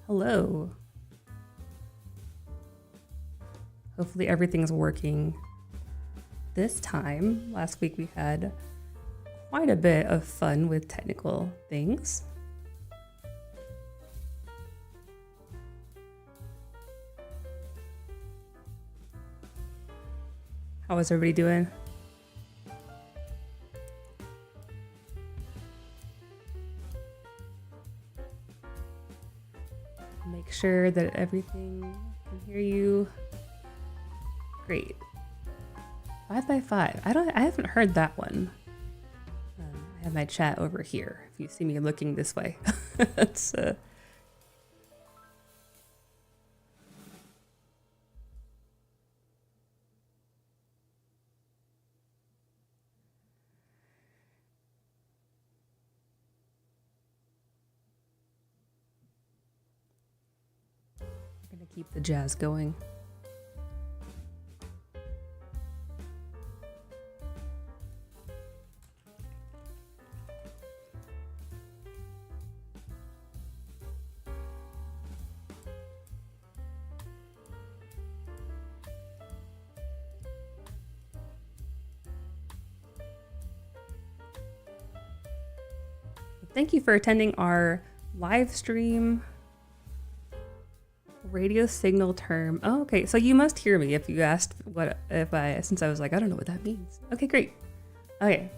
Hello. Hopefully everything's working this time. Last week we had quite a bit of fun with technical things. How is everybody doing? Make sure that everything can hear you. Great. 5x5. I haven't heard that one. I have my chat over here. If you see me looking this way, it's I'm gonna keep the jazz going. Thank you for attending our live stream radio signal term. Oh, okay. So you must hear me if you asked since I was like, I don't know what that means. Okay, great. Okay.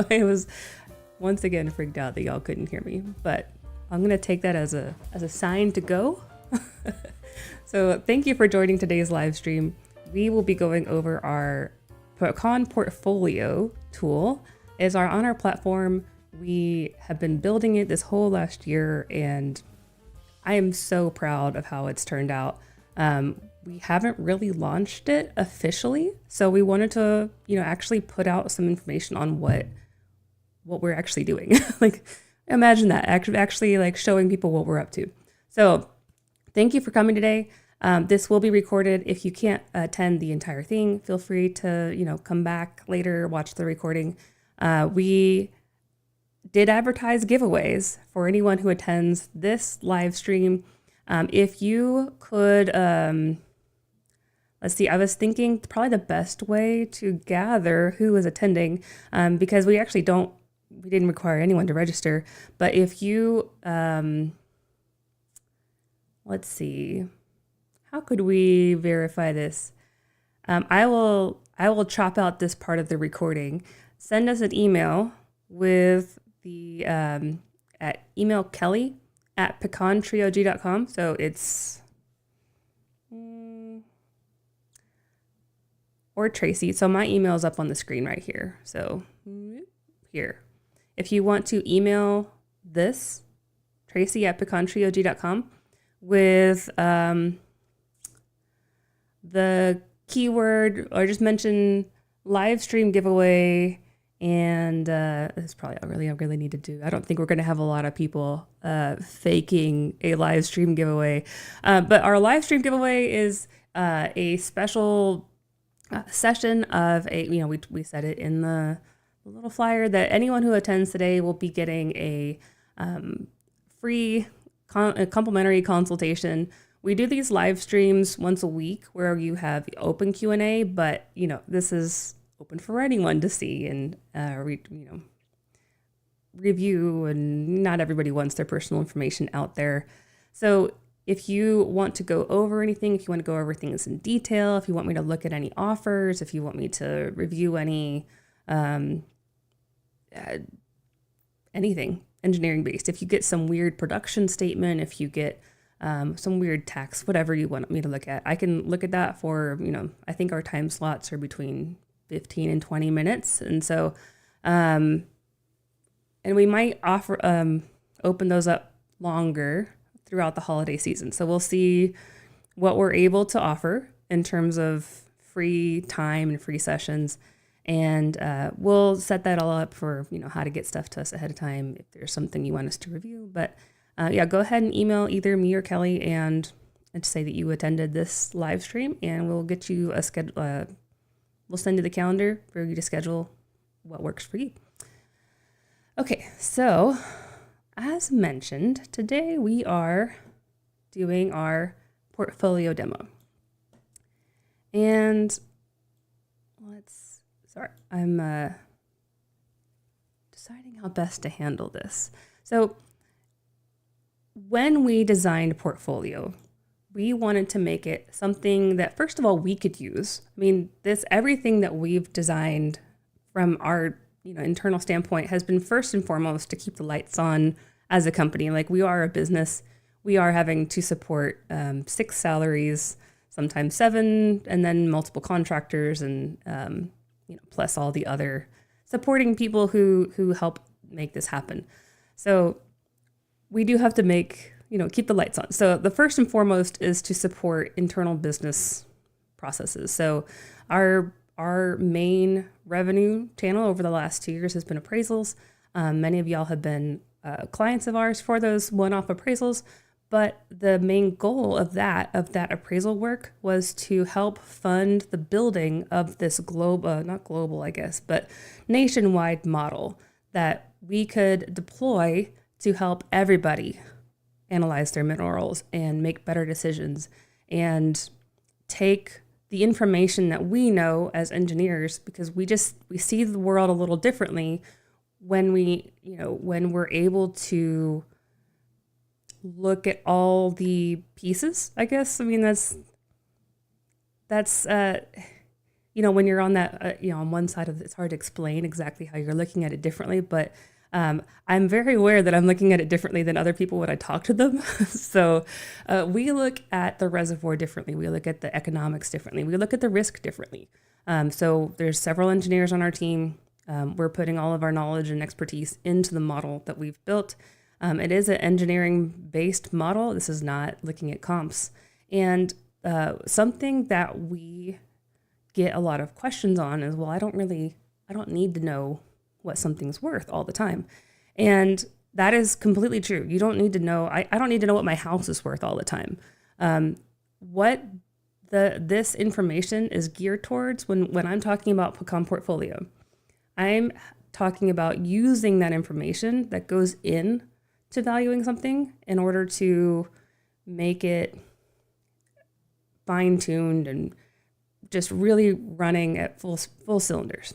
I was once again freaked out that y'all couldn't hear me, but I'm going to take that as a sign to go. So thank you for joining today's live stream. We will be going over our Pecan portfolio tool. On our platform. We have been building it this whole last year, and I am so proud of how it's turned out. We haven't really launched it officially, so we wanted to, actually put out some information on what we're actually doing. Like, imagine that, actually like showing people what we're up to. So thank you for coming today. This will be recorded. If you can't attend the entire thing, feel free to, come back later, watch the recording. We did advertise giveaways for anyone who attends this live stream. If you could, let's see, I was thinking probably the best way to gather who is attending, because we didn't require anyone to register, but if you, let's see, how could we verify this? I will chop out this part of the recording. Send us an email with the at email kelly@pecantrio.com. So it's or Tracy. So my email is up on the screen right here. So here, if you want to email this, Tracy@pecantrio.com with the keyword, or just mention live stream giveaway. And that's probably all I really need to do. I don't think we're going to have a lot of people faking a live stream giveaway. But our live stream giveaway is a special session of we said it in the little flyer that anyone who attends today will be getting a free complimentary consultation. We do these live streams once a week where you have open Q&A, but this is open for anyone to see and review, and not everybody wants their personal information out there. So if you want to go over anything, if you want to go over things in detail, if you want me to look at any offers, if you want me to review any anything engineering based, if you get some weird production statement, if you get some weird tax, whatever you want me to look at, I can look at that for, I think our time slots are between 15 and 20 minutes. And so, and we might open those up longer throughout the holiday season. So we'll see what we're able to offer in terms of free time and free sessions. And we'll set that all up for, how to get stuff to us ahead of time if there's something you want us to review. But go ahead and email either me or Kelly and say that you attended this live stream, and we'll get you a schedule. We'll send you the calendar for you to schedule what works for you. Okay, so as mentioned, today we are doing our portfolio demo. And I'm deciding how best to handle this. So when we designed portfolio, we wanted to make it something that, first of all, we could use. I mean, everything that we've designed from our internal standpoint has been first and foremost to keep the lights on as a company. Like, we are a business. We are having to support 6 salaries, sometimes 7, and then multiple contractors, and plus all the other supporting people who help make this happen. So we do have to keep the lights on. So the first and foremost is to support internal business processes. So our main revenue channel over the last 2 years has been appraisals. Many of y'all have been clients of ours for those one-off appraisals, but the main goal of that appraisal work was to help fund the building of this not global, I guess, but nationwide model that we could deploy to help everybody analyze their minerals and make better decisions and take the information that we know as engineers, because we see the world a little differently when we're able to look at all the pieces, I guess. I mean, that's when you're on that, on one side of it, it's hard to explain exactly how you're looking at it differently, but I'm very aware that I'm looking at it differently than other people when I talk to them. So we look at the reservoir differently. We look at the economics differently. We look at the risk differently. So there's several engineers on our team. We're putting all of our knowledge and expertise into the model that we've built. It is an engineering-based model. This is not looking at comps. And something that we get a lot of questions on is, well, I don't need to know what something's worth all the time. And that is completely true. You don't need to know. I don't need to know what my house is worth all the time. What this information is geared towards when I'm talking about Pecan portfolio, I'm talking about using that information that goes in to valuing something in order to make it fine-tuned and just really running at full cylinders.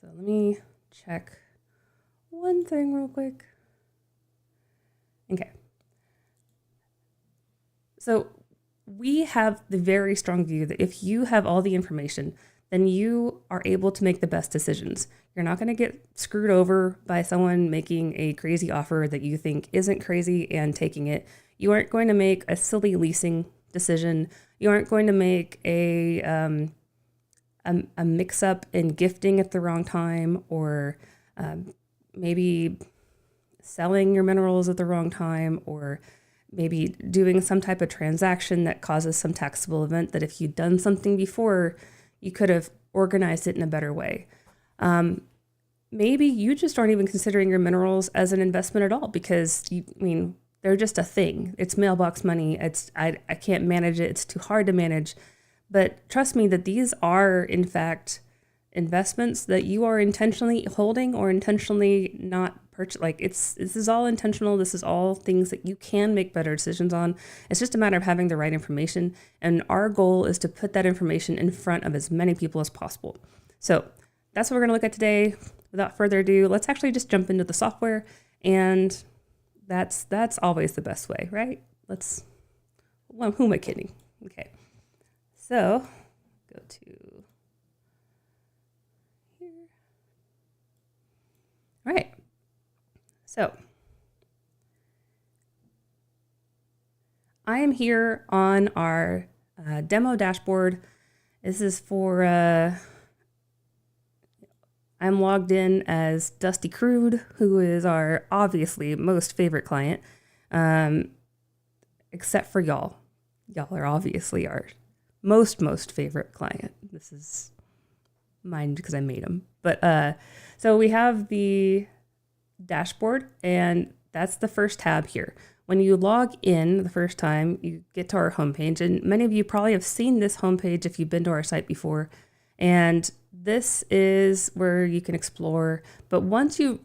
So let me check one thing real quick. Okay. So we have the very strong view that if you have all the information, then you are able to make the best decisions. You're not going to get screwed over by someone making a crazy offer that you think isn't crazy and taking it. You aren't going to make a silly leasing decision. You aren't going to make a mix-up in gifting at the wrong time, or maybe selling your minerals at the wrong time, or maybe doing some type of transaction that causes some taxable event that if you'd done something before, you could have organized it in a better way. Maybe you just aren't even considering your minerals as an investment at all, because they're just a thing. It's mailbox money. I can't manage it. It's too hard to manage. But trust me that these are, in fact, investments that you are intentionally holding or intentionally not purchase. This is all intentional. This is all things that you can make better decisions on. It's just a matter of having the right information. And our goal is to put that information in front of as many people as possible. So that's what we're going to look at today. Without further ado, let's actually just jump into the software. And that's always the best way, right? Who am I kidding? Okay. So go to here. All right. So I am here on our demo dashboard. This is for, I'm logged in as Dusty Crude, who is our obviously most favorite client, except for y'all. Y'all are obviously our most favorite client. This is mine because I made them. But so we have the dashboard, and that's the first tab here. When you log in the first time, you get to our homepage, and many of you probably have seen this homepage if you've been to our site before. And this is where you can explore. But once your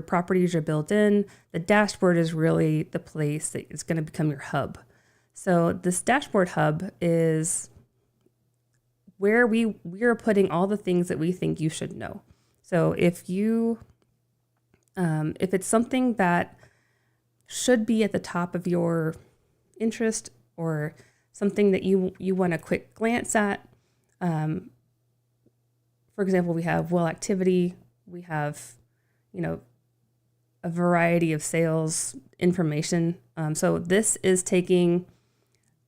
properties are built in, the dashboard is really the place that is going to become your hub. So this dashboard hub is where we are putting all the things that we think you should know. So if it's something that should be at the top of your interest or something that you want a quick glance at, for example, we have well activity, we have, a variety of sales information. So this is taking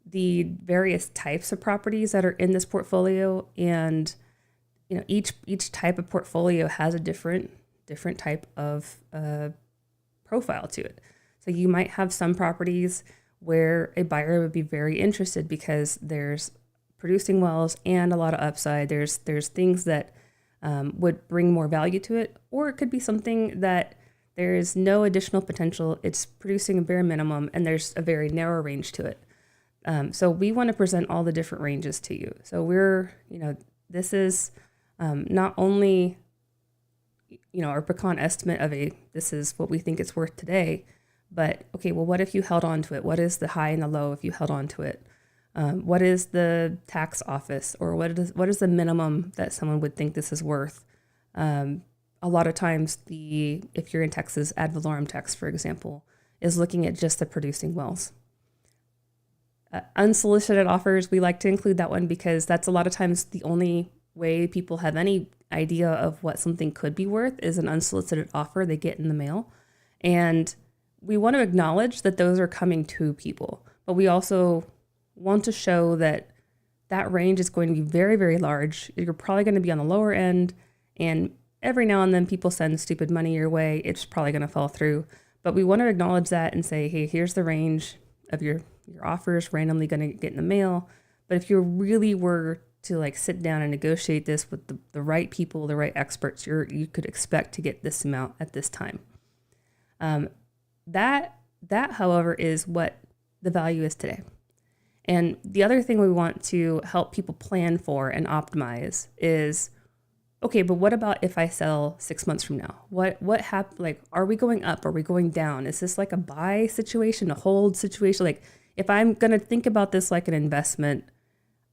the various types of properties that are in this portfolio, and each type of portfolio has a different type of profile to it. So you might have some properties where a buyer would be very interested because there's producing wells and a lot of upside. There's things that would bring more value to it, or it could be something that there is no additional potential. It's producing a bare minimum, and there's a very narrow range to it. So we want to present all the different ranges to you. So this is not only, our Pecan estimate of this is what we think it's worth today, but okay, well, what if you held on to it? What is the high and the low if you held on to it? What is the tax office, or what is the minimum that someone would think this is worth? A lot of times if you're in Texas, ad valorem tax, for example, is looking at just the producing wells. Unsolicited offers, we like to include that one because that's a lot of times the only way people have any idea of what something could be worth is an unsolicited offer they get in the mail. And we want to acknowledge that those are coming to people, but we also want to show that range is going to be very, very large. You're probably going to be on the lower end, and every now and then people send stupid money your way. It's probably going to fall through, but we want to acknowledge that and say, hey, here's the range of your offers randomly going to get in the mail. But if you really were to sit down and negotiate this with the right people, the right experts, you could expect to get this amount at this time. That, however, is what the value is today. And the other thing we want to help people plan for and optimize is, okay, but what about if I sell 6 months from now? What happen? Are we going up? Are we going down? Is this like a buy situation, a hold situation? If I'm going to think about this like an investment,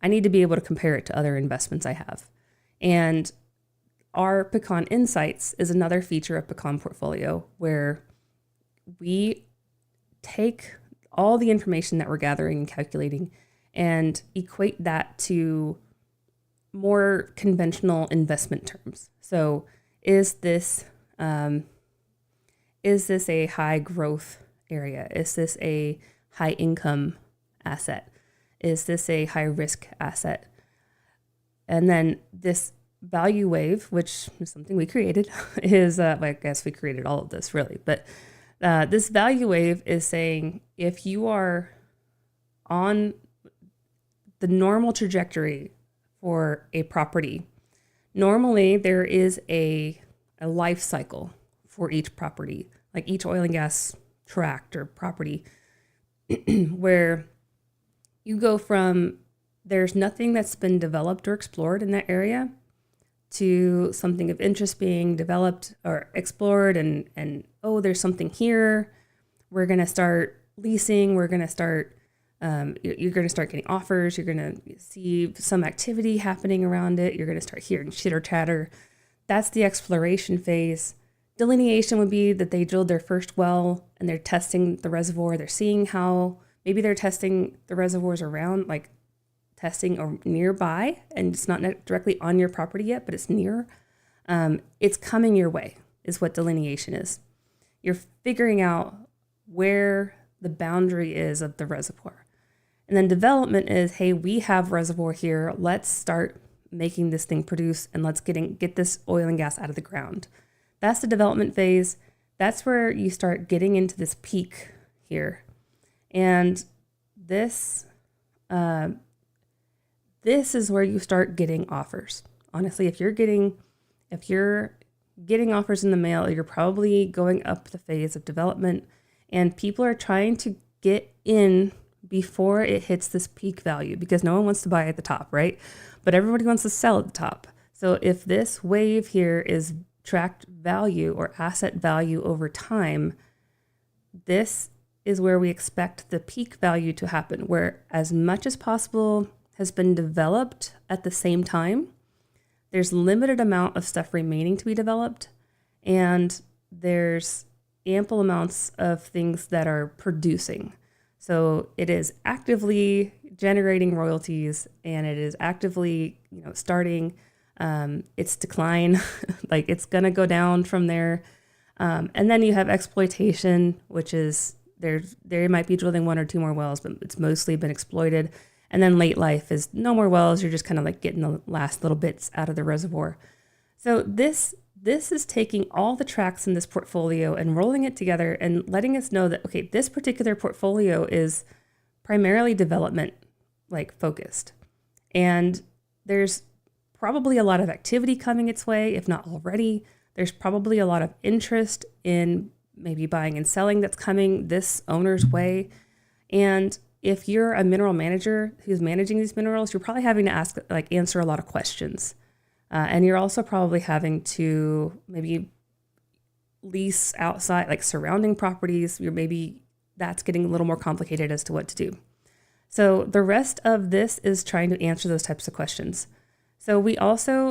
I need to be able to compare it to other investments I have. And our Pecan Insights is another feature of Pecan Portfolio where we take all the information that we're gathering and calculating and equate that to more conventional investment terms. So is this a high growth area? Is this a high income asset? Is this a high risk asset? And then this value wave, which is something we created, is, I guess we created all of this really, but this value wave is saying if you are on the normal trajectory for a property, normally there is a life cycle for each property, like each oil and gas tract or property, where you go from there's nothing that's been developed or explored in that area to something of interest being developed or explored, and there's something here. We're going to start leasing. We're going to start, you're going to start getting offers. You're going to see some activity happening around it. You're going to start hearing chitter chatter. That's the exploration phase. Delineation would be that they drilled their first well and they're testing the reservoir. They're seeing how, maybe they're testing the reservoirs around, testing or nearby, and it's not directly on your property yet, but it's near. It's coming your way is what delineation is. You're figuring out where the boundary is of the reservoir. And then development is, hey, we have reservoir here. Let's start making this thing produce, and let's get this oil and gas out of the ground. That's the development phase. That's where you start getting into this peak here. And this is where you start getting offers. Honestly, if you're getting offers in the mail, you're probably going up the phase of development, and people are trying to get in before it hits this peak value because no one wants to buy at the top, right? But everybody wants to sell at the top. So if this wave here is tracked value or asset value over time, this is where we expect the peak value to happen, where as much as possible has been developed at the same time. There's limited amount of stuff remaining to be developed, and there's ample amounts of things that are producing. So it is actively generating royalties, and it is actively, starting its decline. Like it's going to go down from there. And then you have exploitation, which is they might be drilling 1 or 2 more wells, but it's mostly been exploited. And then late life is no more wells. You're just kind of like getting the last little bits out of the reservoir. So this is taking all the tracks in this portfolio and rolling it together and letting us know that, okay, this particular portfolio is primarily development focused. And there's probably a lot of activity coming its way, if not already. There's probably a lot of interest in maybe buying and selling that's coming this owner's way. And if you're a mineral manager who's managing these minerals, you're probably having to answer a lot of questions. And you're also probably having to maybe lease outside, surrounding properties. Maybe that's getting a little more complicated as to what to do. So the rest of this is trying to answer those types of questions. So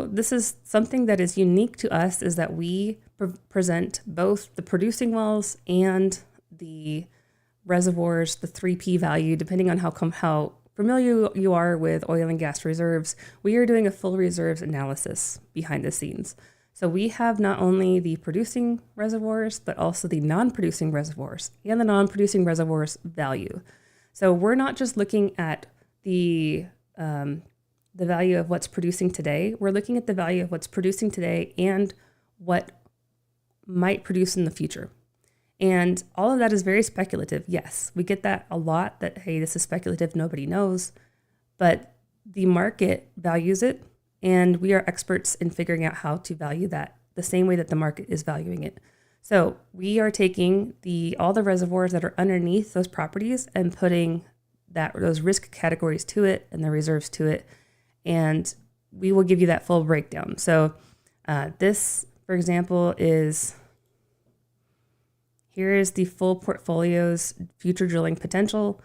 this is something that is unique to us, is that we present both the producing wells and the reservoirs, the 3P value, depending on how familiar you are with oil and gas reserves. We are doing a full reserves analysis behind the scenes. So we have not only the producing reservoirs, but also the non-producing reservoirs and the non-producing reservoirs value. So we're not just looking at the value of what's producing today. We're looking at the value of what's producing today and what might produce in the future. And all of that is very speculative. Yes, we get that a lot, that, hey, this is speculative, nobody knows. But the market values it, and we are experts in figuring out how to value that the same way that the market is valuing it. So we are taking all the reservoirs that are underneath those properties and putting those risk categories to it and the reserves to it, and we will give you that full breakdown. So this, for example, here is the full portfolio's future drilling potential,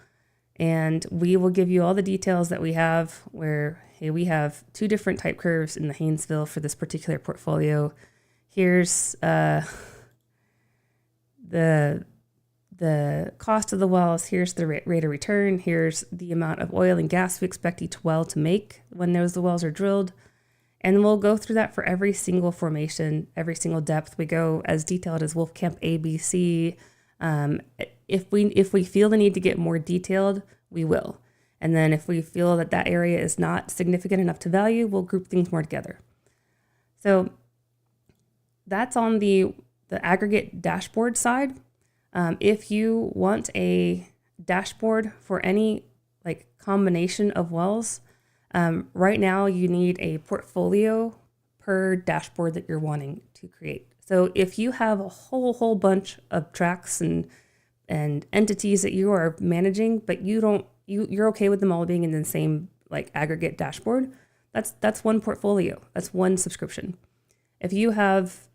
and we will give you all the details that we have, where, hey, we have 2 different type curves in the Haynesville for this particular portfolio. Here's the cost of the wells. Here's the rate of return. Here's the amount of oil and gas we expect each well to make when the wells are drilled. And we'll go through that for every single formation, every single depth. We go as detailed as Wolfcamp A, B, C. If we feel the need to get more detailed, we will. And then if we feel that area is not significant enough to value, we'll group things more together. So that's on the aggregate dashboard side. If you want a dashboard for any combination of wells, right now you need a portfolio per dashboard that you're wanting to create. So if you have a whole bunch of tracks and entities that you are managing, but you're okay with them all being in the same aggregate dashboard, that's one portfolio. That's one subscription. If you have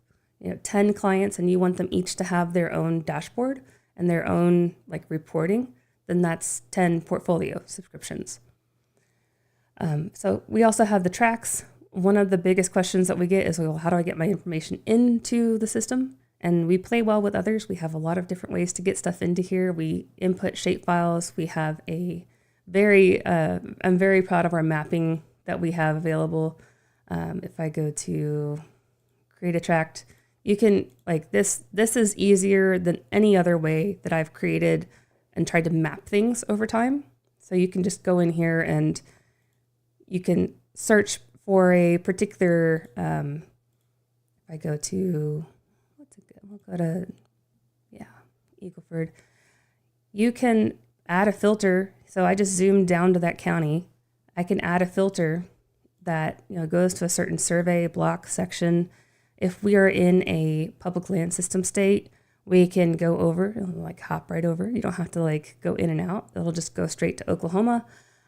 10 clients and you want them each to have their own dashboard and their own reporting, then that's 10 portfolio subscriptions. So we also have the tracks. One of the biggest questions that we get is, well, how do I get my information into the system? And we play well with others. We have a lot of different ways to get stuff into here. We input shape files. We have I'm very proud of our mapping that we have available. If I go to create a tract, you can this is easier than any other way that I've created and tried to map things over time. So you can just go in here and you can search for a particular, if I go to, we'll go to, Eagleford. You can add a filter. So I just zoomed down to that county. I can add a filter that goes to a certain survey block section. If we are in a public land system state, we can go over, hop right over. You don't have to go in and out. It'll just go straight to Oklahoma.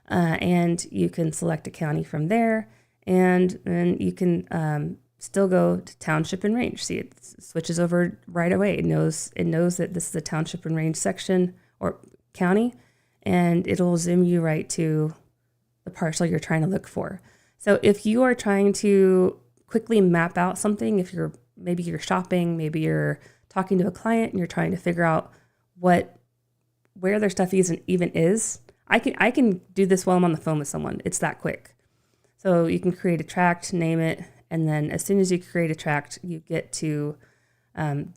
And you can select a county from there, And then you can still go to township and range. See, it switches over right away. It knows that this is a township and range section or county, and it'll zoom you right to the parcel you're trying to look for. So if you are trying to quickly map out something, maybe you're shopping, maybe you're talking to a client and you're trying to figure out where their stuff even is, I can do this while I'm on the phone with someone. It's that quick. So you can create a tract, name it, and then as soon as you create a tract, you get to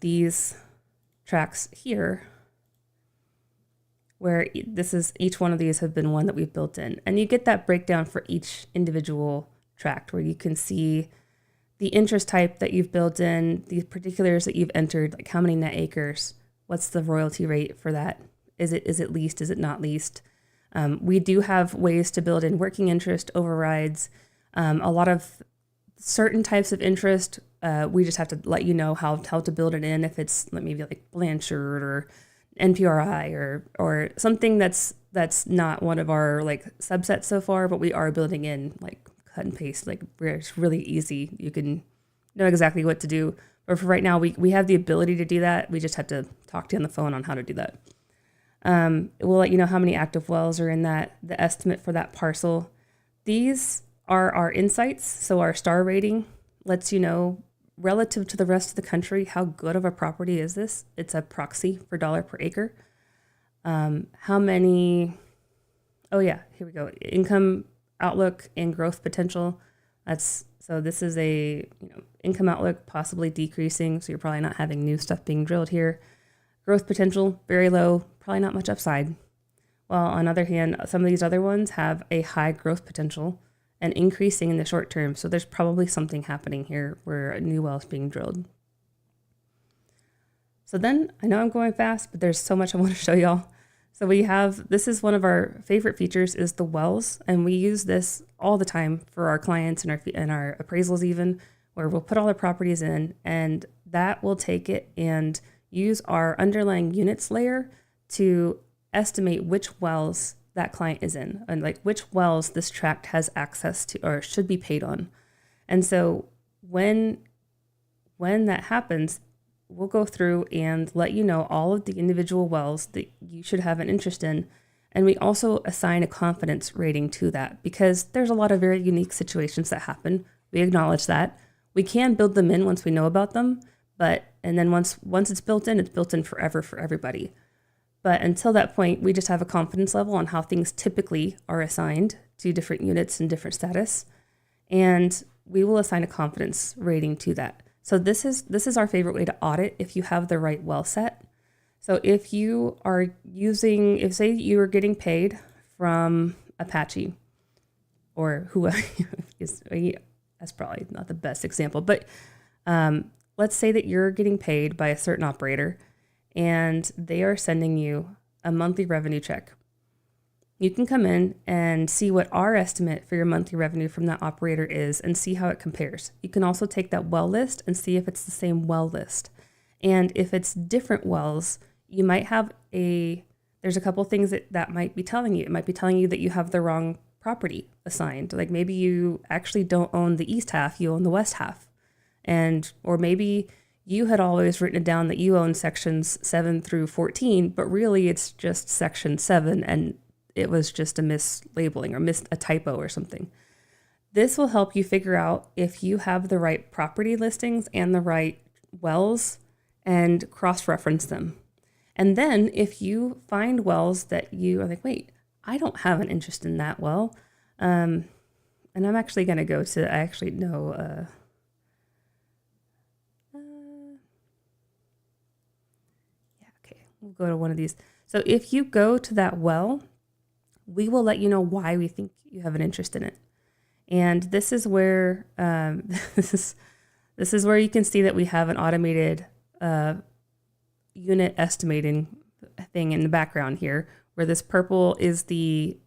these tracts here, where each one of these have been one that we've built in. And you get that breakdown for each individual tract where you can see the interest type that you've built in, the particulars that you've entered, like how many net acres, what's the royalty rate for that? Is it leased? Is it not leased? We do have ways to build in working interest overrides. A lot of certain types of interest, we just have to let you know how to build it in. If it's maybe like Blanchard or NPRI or something that's not one of our like subsets so far, but we are building in like cut and paste, like where it's really easy. You can know exactly what to do. But for right now, we have the ability to do that. We just have to talk to you on the phone on how to do that. It will let you know how many active wells are in the estimate for that parcel. These are our insights. So our star rating lets you know relative to the rest of the country, how good of a property is this? It's a proxy for dollar per acre. How many, oh yeah, here we go. Income outlook and growth potential. So this is a income outlook possibly decreasing. So you're probably not having new stuff being drilled here. Growth potential, very low, probably not much upside. While on the other hand, some of these other ones have a high growth potential and increasing in the short term. So there's probably something happening here where a new well is being drilled. So then, I know I'm going fast, but there's so much I want to show y'all. So this is one of our favorite features is the wells. And we use this all the time for our clients and our appraisals even, where we'll put all our properties in and that will take it and use our underlying units layer to estimate which wells that client is in and like which wells this tract has access to or should be paid on. And so when that happens, we'll go through and let you know all of the individual wells that you should have an interest in. And we also assign a confidence rating to that because there's a lot of very unique situations that happen. We acknowledge that. We can build them in once we know about them, and then once it's built in forever for everybody. But until that point, we just have a confidence level on how things typically are assigned to different units and different status. And we will assign a confidence rating to that. So this is our favorite way to audit if you have the right well set. So if you are if say you are getting paid from Apache or who is, that's probably not the best example, but let's say that you're getting paid by a certain operator and they are sending you a monthly revenue check. You can come in and see what our estimate for your monthly revenue from that operator is and see how it compares. You can also take that well list and see if it's the same well list. And if it's different wells, you might have there's a couple things that might be telling you. It might be telling you that you have the wrong property assigned. Like maybe you actually don't own the east half, you own the west half. Or maybe you had always written it down that you own sections 7 through 14, but really it's just section 7 and it was just a mislabeling or a typo or something. This will help you figure out if you have the right property listings and the right wells and cross-reference them. And then if you find wells that you are like, wait, I don't have an interest in that well. And I'm actually going to go to, I actually know, we'll go to one of these. So if you go to that well, we will let you know why we think you have an interest in it. And this is where this is where you can see that we have an automated unit estimating thing in the background here, where this purple is the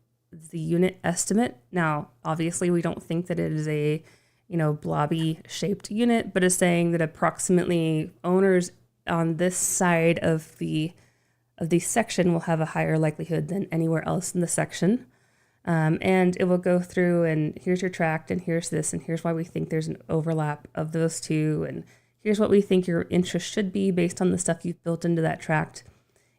unit estimate. Now, obviously, we don't think that it is a blobby shaped unit, but is saying that approximately owners on this side of the section will have a higher likelihood than anywhere else in the section. And it will go through and here's your tract and here's this and here's why we think there's an overlap of those two and here's what we think your interest should be based on the stuff you've built into that tract.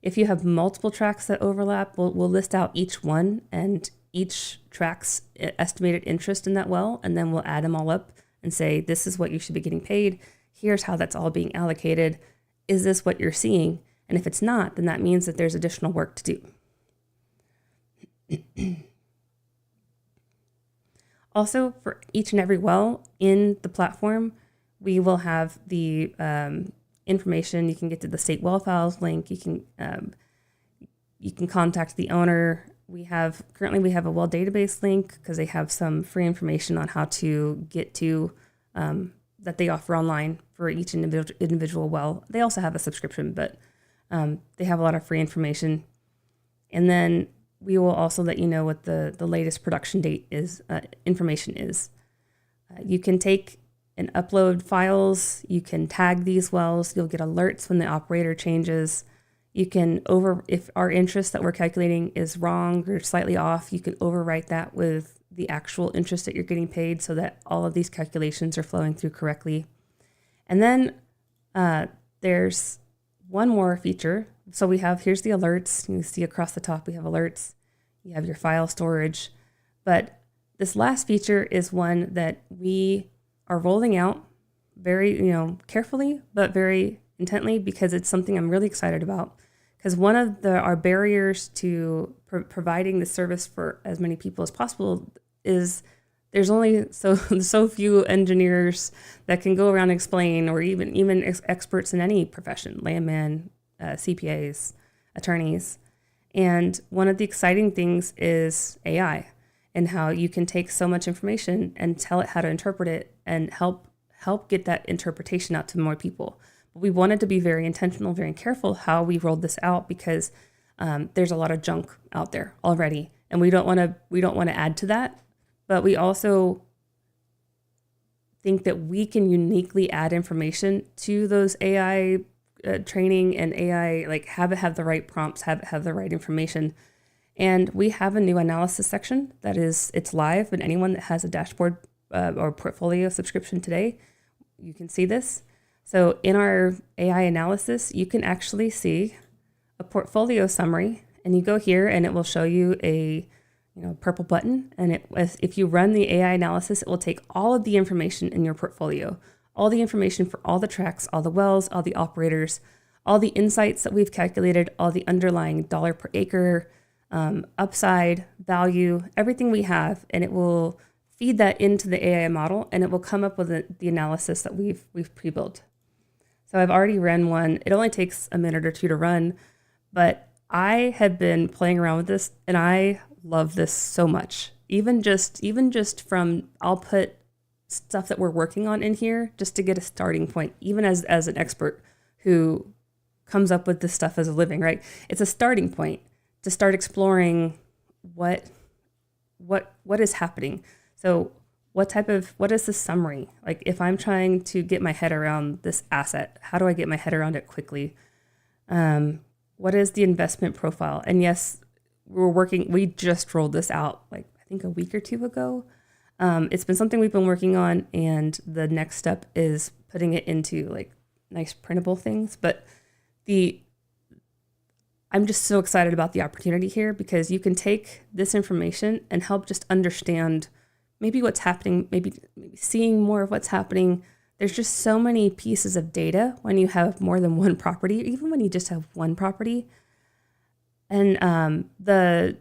If you have multiple tracts that overlap, we'll list out each one and each tract's estimated interest in that well, and then we'll add them all up and say, this is what you should be getting paid. Here's how that's all being allocated. Is this what you're seeing? And if it's not, then that means that there's additional work to do. Also, for each and every well in the platform, we will have the information. You can get to the state well files link. You can contact the owner. Currently we have a well database link because they have some free information on how to get to that they offer online for each individual well. They also have a subscription, but they have a lot of free information. And then we will also let you know what the latest production date is, information is. You can take and upload files. You can tag these wells. You'll get alerts when the operator changes. You can if our interest that we're calculating is wrong or slightly off, you can overwrite that with the actual interest that you're getting paid so that all of these calculations are flowing through correctly. And then there's one more feature. So here's the alerts. You can see across the top, we have alerts. You have your file storage. But this last feature is one that we are rolling out very, carefully, but very intently because it's something I'm really excited about. Because one of our barriers to providing the service for as many people as possible is there's only so few engineers that can go around and explain, or even experts in any profession, landmen, CPAs, attorneys. And one of the exciting things is AI and how you can take so much information and tell it how to interpret it and help get that interpretation out to more people. But we wanted to be very intentional, very careful how we rolled this out because there's a lot of junk out there already, and we don't want to add to that. But we also think that we can uniquely add information to those AI training and AI, like have it have the right prompts, have it have the right information. And we have a new analysis section it's live, and anyone that has a dashboard or portfolio subscription today, you can see this. So in our AI analysis, you can actually see a portfolio summary, and you go here and it will show you a purple button. And if you run the AI analysis, it will take all of the information in your portfolio, all the information for all the tracks, all the wells, all the operators, all the insights that we've calculated, all the underlying dollar per acre, upside, value, everything we have, and it will feed that into the AI model, and it will come up with the analysis that we've pre-built. So I've already ran one. It only takes a minute or two to run, but I have been playing around with this, and I love this so much. Even just from, I'll put stuff that we're working on in here just to get a starting point, even as an expert who comes up with this stuff as a living, right? It's a starting point to start exploring what is happening. So what is the summary? Like if I'm trying to get my head around this asset, how do I get my head around it quickly? What is the investment profile? And yes, we just rolled this out like I think a week or two ago. It's been something we've been working on, and the next step is putting it into like nice printable things. But I'm just so excited about the opportunity here because you can take this information and help just understand maybe what's happening, maybe seeing more of what's happening. There's just so many pieces of data when you have more than one property, even when you just have one property. And the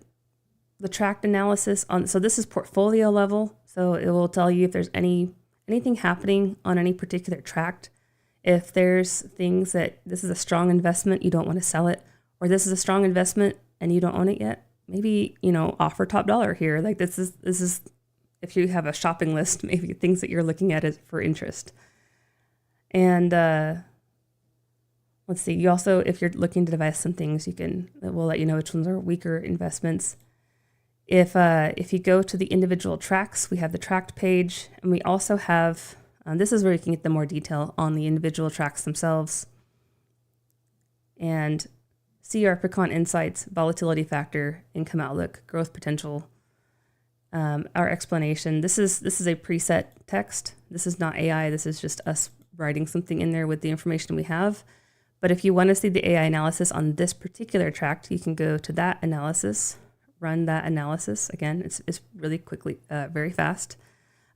tract analysis so this is portfolio level. So it will tell you if there's anything happening on any particular tract. If there's things that this is a strong investment, you don't want to sell it, or this is a strong investment and you don't own it yet, maybe, offer top dollar here. Like this is if you have a shopping list, maybe things that you're looking at for interest. And let's see, you also, if you're looking to divest some things, we'll let you know which ones are weaker investments. If you go to the individual tracks, we have the tract page, and we also have, this is where you can get the more detail on the individual tracks themselves. And see our Pecan insights, volatility factor, income outlook, growth potential. our explanation. This is a preset text. This is not AI. This is just us writing something in there with the information we have. But if you want to see the AI analysis on this particular tract, you can go to that analysis, run that analysis. Again, it's really quickly, very fast.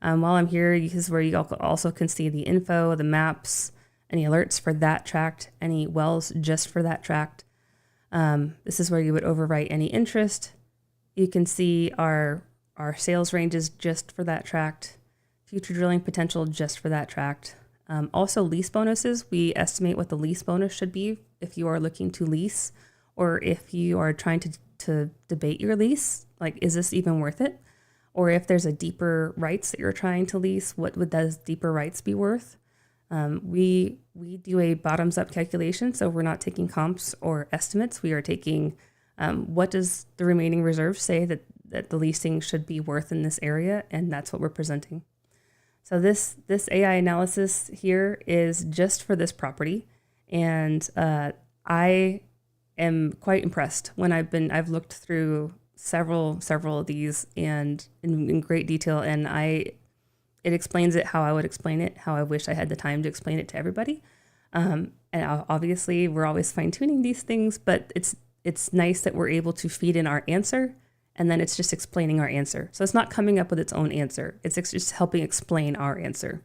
While I'm here, this is where you also can see the info, the maps, any alerts for that tract, any wells just for that tract. This is where you would overwrite any interest. You can see our sales ranges just for that tract, future drilling potential just for that tract. Also lease bonuses. We estimate what the lease bonus should be if you are looking to lease, or if you are trying to debate your lease, like, is this even worth it? Or if there's a deeper rights that you're trying to lease, what would those deeper rights be worth? We do a bottoms up calculation. So we're not taking comps or estimates. We are taking, what does the remaining reserve say that the leasing should be worth in this area? And that's what we're presenting. So this AI analysis here is just for this property, and I am quite impressed when I've looked through several of these and in great detail, and it explains it how I would explain it, how I wish I had the time to explain it to everybody. And obviously we're always fine tuning these things, but it's nice that we're able to feed in our answer. And then it's just explaining our answer. So it's not coming up with its own answer. It's just helping explain our answer.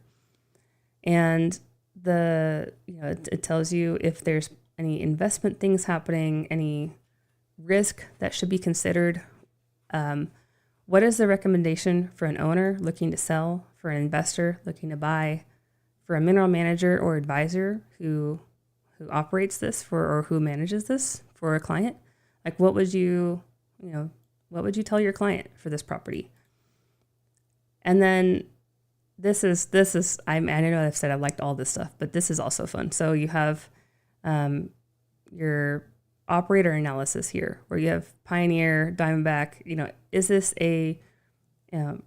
And it tells you if there's any investment things happening, any risk that should be considered. What is the recommendation for an owner looking to sell, for an investor looking to buy, for a mineral manager or advisor who operates this or who manages this for a client? Like, what would you tell your client for this property? And then this is I know I've said I liked all this stuff, but this is also fun. So you have your operator analysis here, where you have Pioneer, Diamondback. Is this a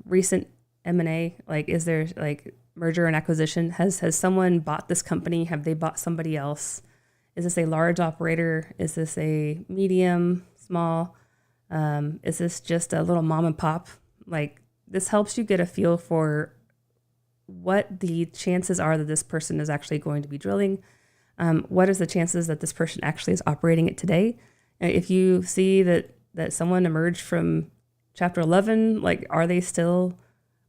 recent M&A? Like, is there like merger and acquisition? Has someone bought this company? Have they bought somebody else? Is this a large operator? Is this a medium, small? Is this just a little mom and pop? Like, this helps you get a feel for what the chances are that this person is actually going to be drilling. What is the chances that this person actually is operating it today? If you see that someone emerged from Chapter 11, like, are they still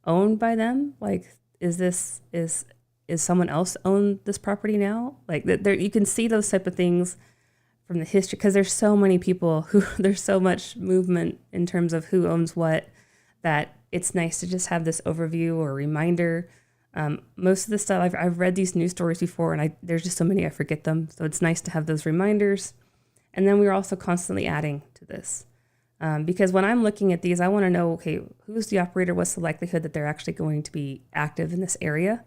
owned by them? Like, is someone else own this property now? Like, there you can see those type of things from the history, because there's so many people there's so much movement in terms of who owns what, that it's nice to just have this overview or reminder. Most of the stuff I've read these news stories before, and there's just so many I forget them. So it's nice to have those reminders. And then we're also constantly adding to this, because when I'm looking at these, I want to know, okay, who's the operator? What's the likelihood that they're actually going to be active in this area,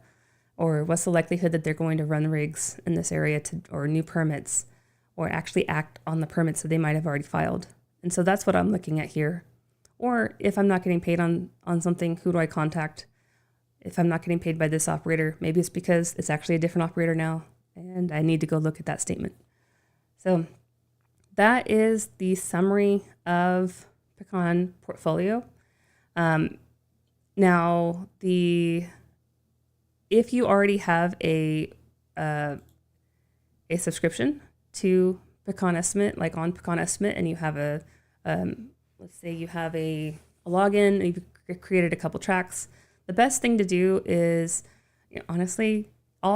or what's the likelihood that they're going to run rigs in this area or new permits, or actually act on the permits that they might have already filed. And so that's what I'm looking at here. Or if I'm not getting paid on something, who do I contact? If I'm not getting paid by this operator, maybe it's because it's actually a different operator now, and I need to go look at that statement. So that is the summary of Pecan portfolio. Now, if you already have a subscription to Pecan Estimate, like on Pecan Estimate, and you have let's say you have a login and you've created a couple tracks, the best thing to do is, honestly,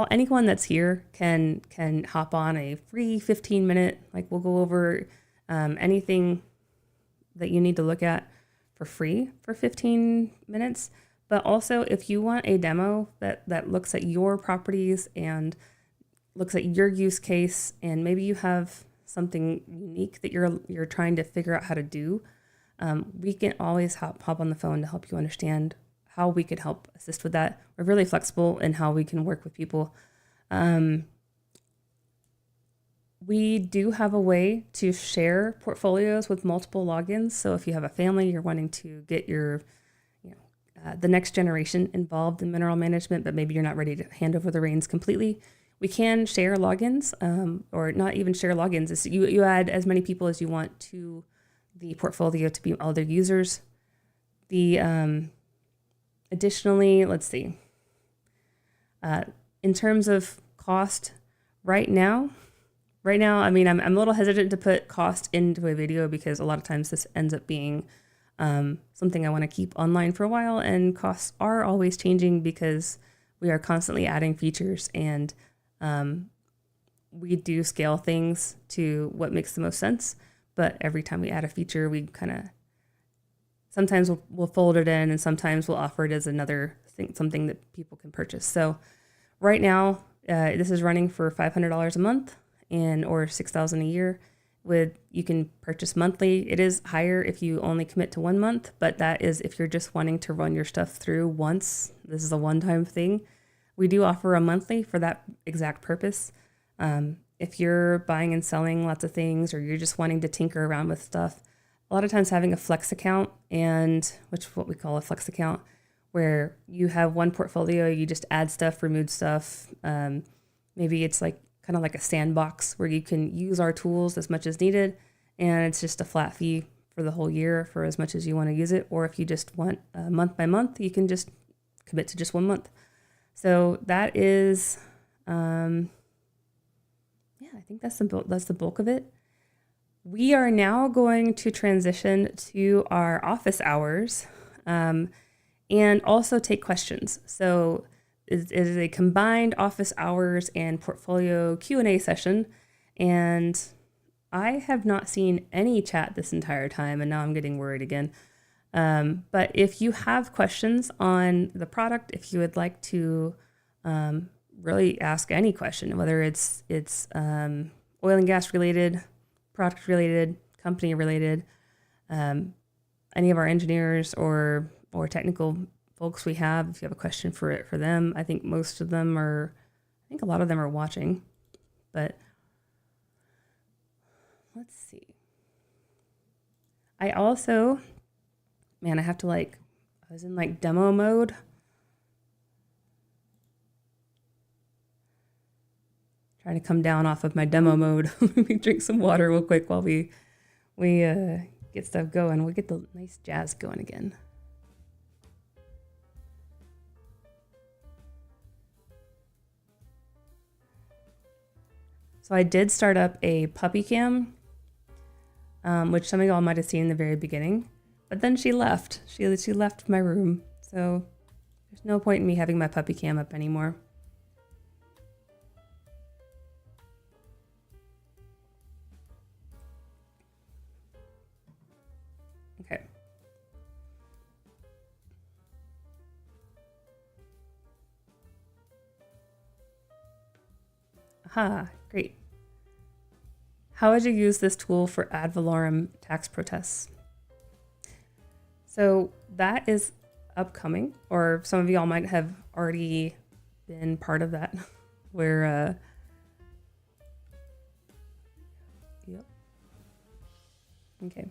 anyone that's here can hop on a free 15-minute, like, we'll go over anything that you need to look at for free for 15 minutes. But also, if you want a demo that looks at your properties and looks at your use case, and maybe you have something unique that you're trying to figure out how to do, we can always hop on the phone to help you understand how we could help assist with that. We're really flexible in how we can work with people. We do have a way to share portfolios with multiple logins. So if you have a family, you're wanting to get your the next generation involved in mineral management, but maybe you're not ready to hand over the reins completely, we can share logins, or not even share logins. It's you add as many people as you want to the portfolio to be all their users. The additionally, let's see. In terms of cost, right now, I mean, I'm a little hesitant to put cost into a video because a lot of times this ends up being something I want to keep online for a while, and costs are always changing because we are constantly adding features, and we do scale things to what makes the most sense. But every time we add a feature, we kind of sometimes we'll fold it in, and sometimes we'll offer it as another thing, something that people can purchase. So right now, this is running for $500 a month or $6,000 a year. You can purchase monthly. It is higher if you only commit to 1 month, but that is if you're just wanting to run your stuff through once. This is a one-time thing. We do offer a monthly for that exact purpose. If you're buying and selling lots of things, or you're just wanting to tinker around with stuff, a lot of times having a flex account, which is what we call a flex account, where you have one portfolio, you just add stuff, remove stuff. Maybe it's like kind of like a sandbox where you can use our tools as much as needed, and it's just a flat fee for the whole year for as much as you want to use it. Or if you just want month by month, you can just commit to just 1 month. So that is, I think that's the bulk of it. We are now going to transition to our office hours, and also take questions. So it is a combined office hours and portfolio Q&A session. And I have not seen any chat this entire time, and now I'm getting worried again. But if you have questions on the product, if you would like to really ask any question, whether it's oil and gas related, product related, company related, any of our engineers or technical folks we have, if you have a question for them, I think a lot of them are watching, but let's see. I also, I was in demo mode. Trying to come down off of my demo mode. Let me drink some water real quick while we get stuff going. We'll get the nice jazz going again. So I did start up a puppy cam, which some of y'all might have seen in the very beginning, but then she left. She left my room. So there's no point in me having my puppy cam up anymore. Okay. Aha, great. How would you use this tool for ad valorem tax protests? So that is upcoming, or some of y'all might have already been part of that, where, yep. Okay.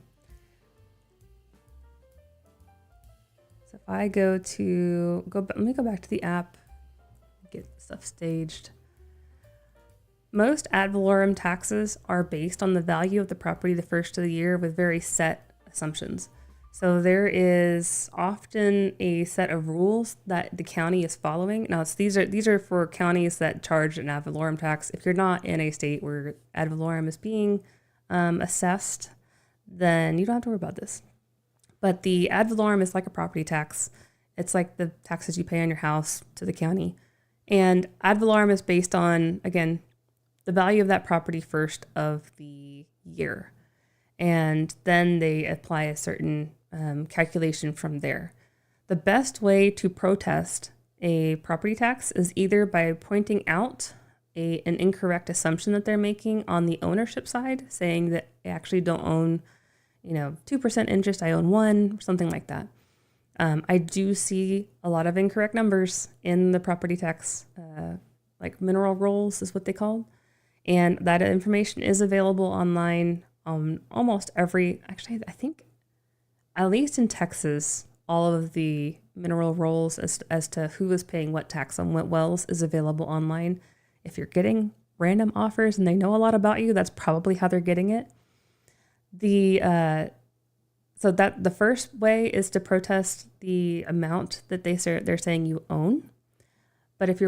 So if I let me go back to the app, get stuff staged. Most ad valorem taxes are based on the value of the property the first of the year with very set assumptions. So there is often a set of rules that the county is following. Now these are for counties that charge an ad valorem tax. If you're not in a state where ad valorem is being assessed, then you don't have to worry about this. But the ad valorem is like a property tax. It's like the taxes you pay on your house to the county. And ad valorem is based on, again, the value of that property first of the year. And then they apply a certain calculation from there. The best way to protest a property tax is either by pointing out an incorrect assumption that they're making on the ownership side, saying that I actually don't own 2% interest, I own 1%, or something like that. I do see a lot of incorrect numbers in the property tax, like mineral rolls is what they call. And that information is available online on almost I think at least in Texas, all of the mineral rolls as to who is paying what tax on what wells is available online. If you're getting random offers and they know a lot about you, that's probably how they're getting it. So that the first way is to protest the amount that they're saying you own. But if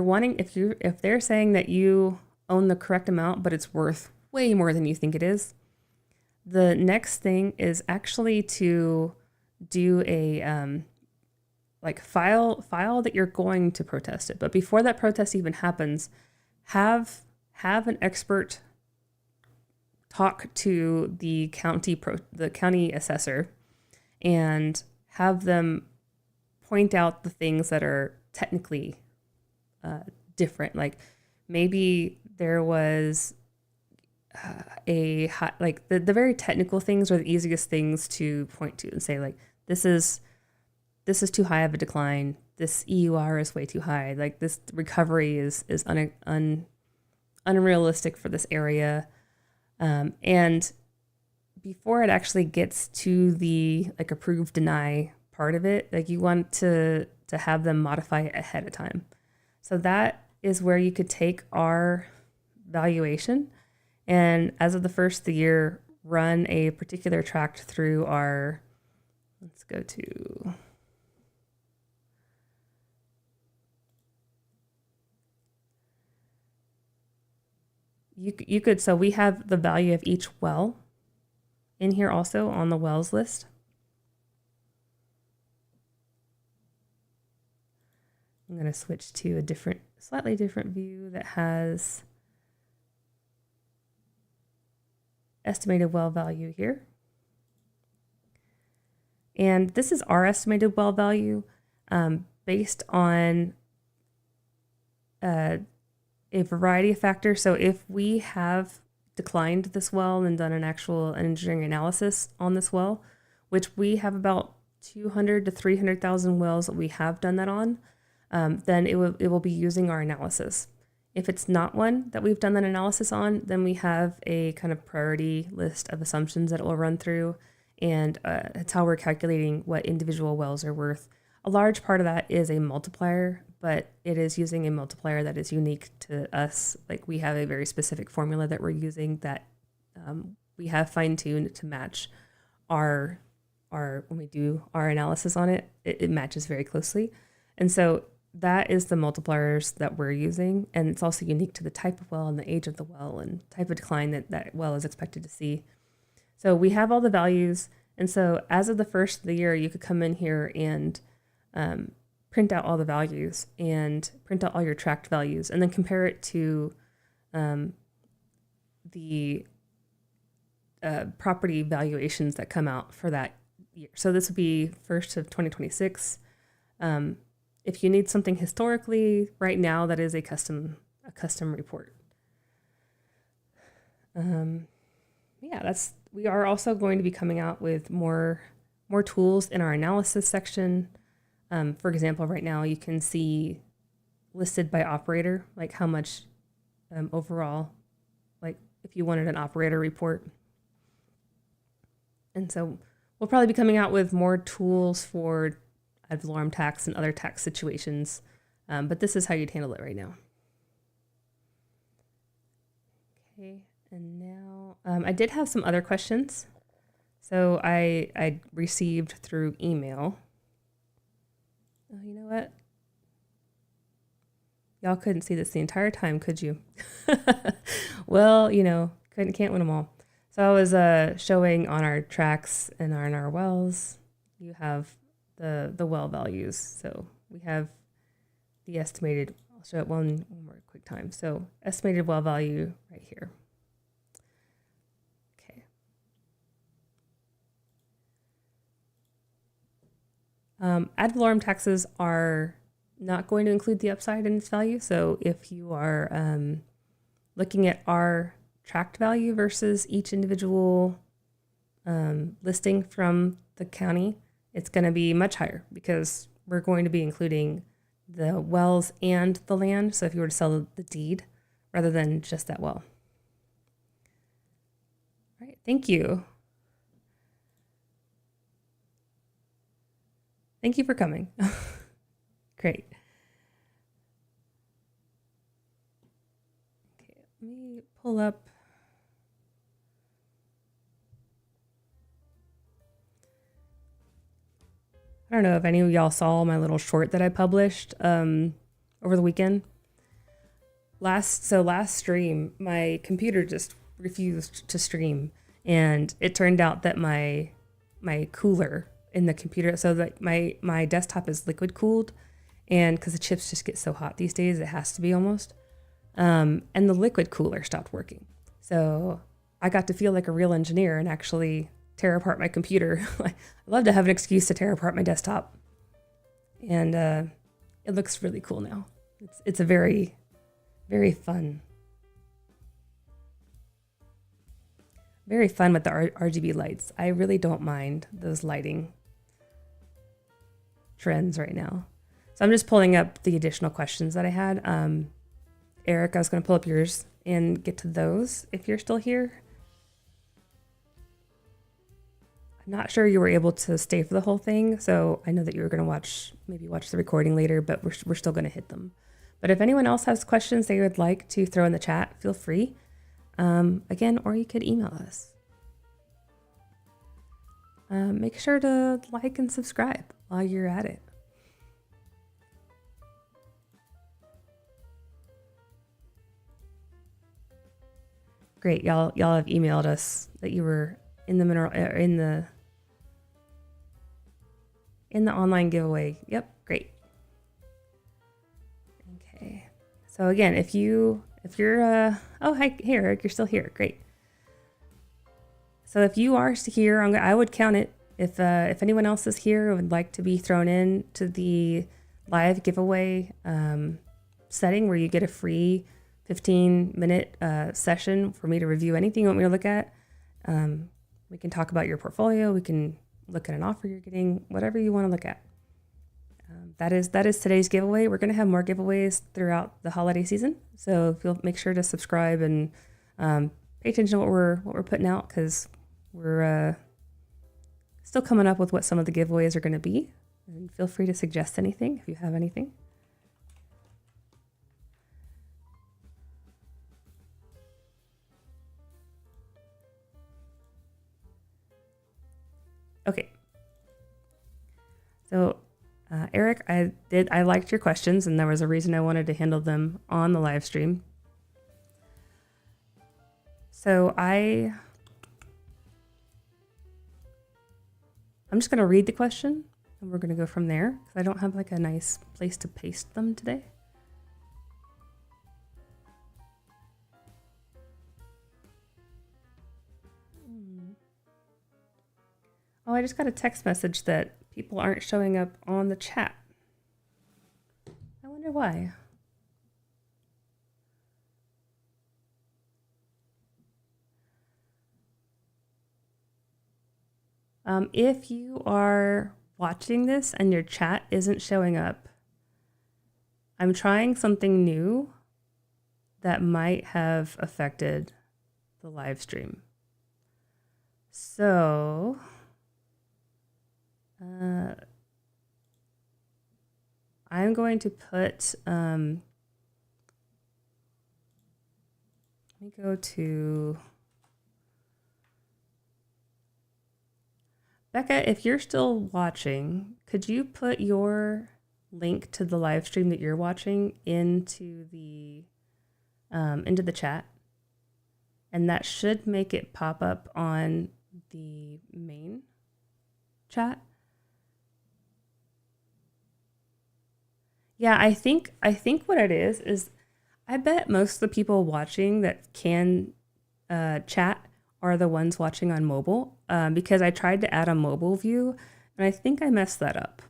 they're saying that you own the correct amount, but it's worth way more than you think it is, the next thing is actually to do a file that you're going to protest it. But before that protest even happens, have an expert talk to the county assessor and have them point out the things that are technically different. Like maybe there was the very technical things are the easiest things to point to and say, like, this is too high of a decline. This EUR is way too high. Like, this recovery is unrealistic for this area. And before it actually gets to the approve, deny part of it, you want to have them modify it ahead of time. So that is where you could take our valuation and, as of the first of the year, run a particular tract through our, let's go to, you could, so we have the value of each well in here also on the wells list. I'm going to switch to a slightly different view that has estimated well value here. And this is our estimated well value based on a variety of factors. So if we have declined this well and done an actual engineering analysis on this well, which we have about 200 to 300,000 wells that we have done that on, then it will be using our analysis. If it's not one that we've done that analysis on, then we have a kind of priority list of assumptions that it will run through, and it's how we're calculating what individual wells are worth. A large part of that is a multiplier, but it is using a multiplier that is unique to us. Like, we have a very specific formula that we're using that we have fine-tuned to match our when we do our analysis on it, it matches very closely. And so that is the multipliers that we're using. And it's also unique to the type of well and the age of the well and type of decline that well is expected to see. So we have all the values. And so as of the first of the year, you could come in here and print out all the values and print out all your tracked values and then compare it to the property valuations that come out for that year. So this would be first of 2026. If you need something historically, right now, that is a custom report. We are also going to be coming out with more tools in our analysis section. For example, right now you can see listed by operator, like how much overall, like if you wanted an operator report. And so we'll probably be coming out with more tools for ad valorem tax and other tax situations, but this is how you'd handle it right now. Okay, and now I did have some other questions. So I received through email. Oh, you know what? Y'all couldn't see this the entire time, could you? Well, can't win them all. So I was showing on our tracks and on our wells, you have the well values. So we have the estimated, I'll show it one more quick time. So estimated well value right here. Okay. Ad valorem taxes are not going to include the upside in its value. So if you are looking at our tract value versus each individual listing from the county, it's going to be much higher because we're going to be including the wells and the land. So if you were to sell the deed rather than just that well. All right, thank you. Thank you for coming. Great. Okay, let me pull up. I don't know if any of y'all saw my little short that I published over the weekend. Last stream, my computer just refused to stream, and it turned out that my cooler in the computer, so that my desktop is liquid cooled, and because the chips just get so hot these days, it has to be almost. And the liquid cooler stopped working, so I got to feel like a real engineer and actually tear apart my computer. I love to have an excuse to tear apart my desktop, and it looks really cool now. It's a very, very fun with the RGB lights. I really don't mind those lighting trends right now. So I'm just pulling up the additional questions that I had. Eric, I was going to pull up yours and get to those if you're still here. I'm not sure you were able to stay for the whole thing, so I know that you were going to maybe watch the recording later, but we're still going to hit them. But if anyone else has questions they would like to throw in the chat, feel free. Again, or you could email us. Make sure to like and subscribe while you're at it. Great, y'all have emailed us that you were in the online giveaway. Yep, great. Okay, so again, if you're oh hey Eric, you're still here. Great. So if you are here, I would count it. If anyone else is here and would like to be thrown in to the live giveaway setting where you get a free 15-minute session for me to review anything you want me to look at, we can talk about your portfolio. We can look at an offer you're getting, whatever you want to look at. That is today's giveaway. We're going to have more giveaways throughout the holiday season, so if you'll make sure to subscribe and pay attention to what we're putting out, because we're still coming up with what some of the giveaways are going to be. And feel free to suggest anything if you have anything. Okay. So, Eric, I liked your questions, and there was a reason I wanted to handle them on the live stream. So I'm just going to read the question, and we're going to go from there, because I don't have like a nice place to paste them today. Oh, I just got a text message that people aren't showing up on the chat. I wonder why. If you are watching this and your chat isn't showing up, I'm trying something new that might have affected the live stream. So I'm going to put, let me go to Becca. If you're still watching, could you put your link to the live stream that you're watching into the chat? And that should make it pop up on the main chat. Yeah, I think what it is I bet most of the people watching that can chat are the ones watching on mobile, because I tried to add a mobile view and I think I messed that up.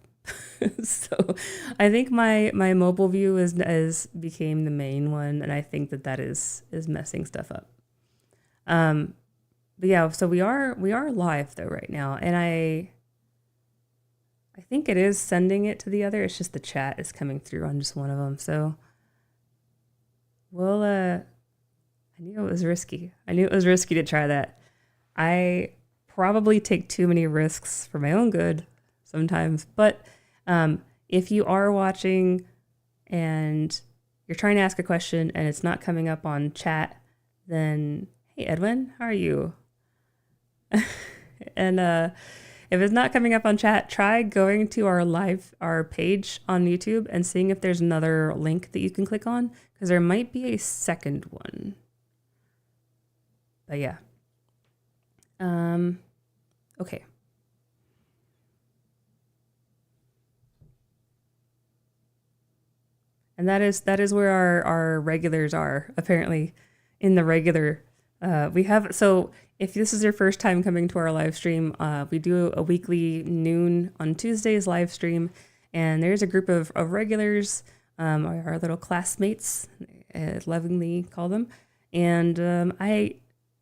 So I think my mobile view became the main one, and I think that is messing stuff up. But yeah, so we are live though right now, and I think it is sending it to the other. It's just the chat is coming through on just one of them. So we'll, I knew it was risky. I knew it was risky to try that. I probably take too many risks for my own good sometimes. But if you are watching and you're trying to ask a question and it's not coming up on chat, then hey, Edwin, how are you? And If it's not coming up on chat, try going to our page on YouTube and seeing if there's another link that you can click on, because there might be a second one. But yeah. Okay. And that is where our regulars are, apparently, in the regular. We have, so if this is your first time coming to our live stream, we do a weekly noon on Tuesdays live stream, and there's a group of regulars, our little classmates, lovingly call them, and I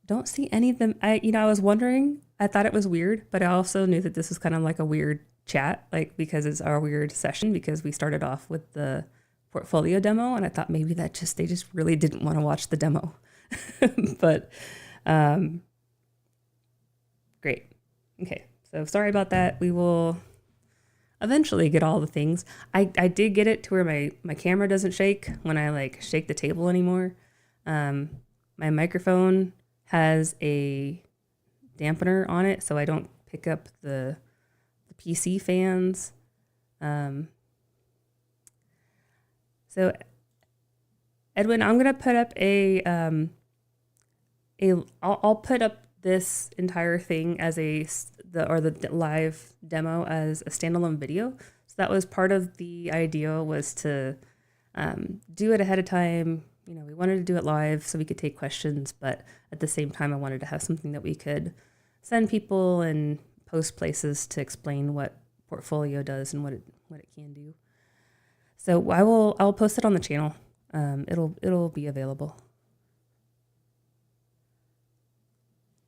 don't see any of them. I was wondering, I thought it was weird, but I also knew that this was kind of like a weird chat, like because it's our weird session, because we started off with the portfolio demo, and I thought maybe they just really didn't want to watch the demo. But great. Okay, so sorry about that. We will eventually get all the things. I did get it to where my camera doesn't shake when I like shake the table anymore. My microphone has a dampener on it, so I don't pick up the PC fans. So Edwin, I'm gonna put up I'll put up this entire thing as the live demo as a standalone video. So that was part of the idea, was to do it ahead of time. We wanted to do it live so we could take questions, but at the same time, I wanted to have something that we could send people and post places to explain what portfolio does and what it can do. So I'll post it on the channel. It'll be available.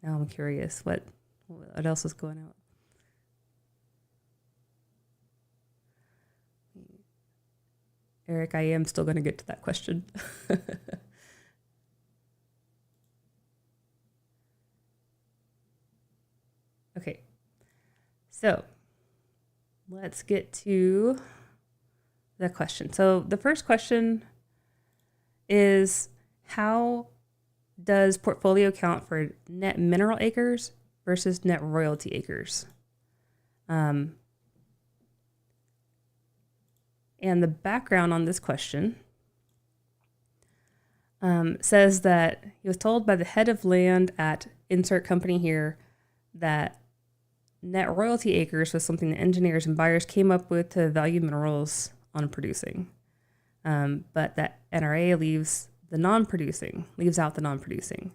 Now I'm curious what else is going out. Eric, I am still going to get to that question. Okay, so let's get to the question. So the first question is, how does portfolio count for net mineral acres versus net royalty acres? And the background on this question says that he was told by the head of land at insert company here that net royalty acres was something that engineers and buyers came up with to value minerals on producing. But that NRA leaves out the non-producing.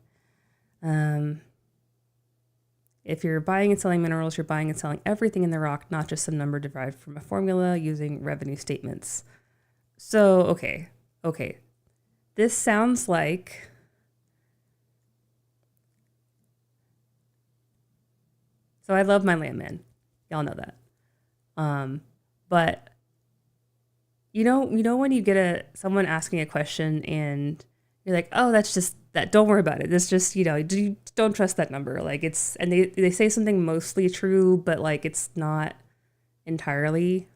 If you're buying and selling minerals, you're buying and selling everything in the rock, not just some number derived from a formula using revenue statements. So, okay. This sounds like so I love my landman. Y'all know that. But you know when you get someone asking a question and you're like, oh, that's just that. Don't worry about it. It's just, you don't trust that number. Like and they say something mostly true, but like it's not entirely.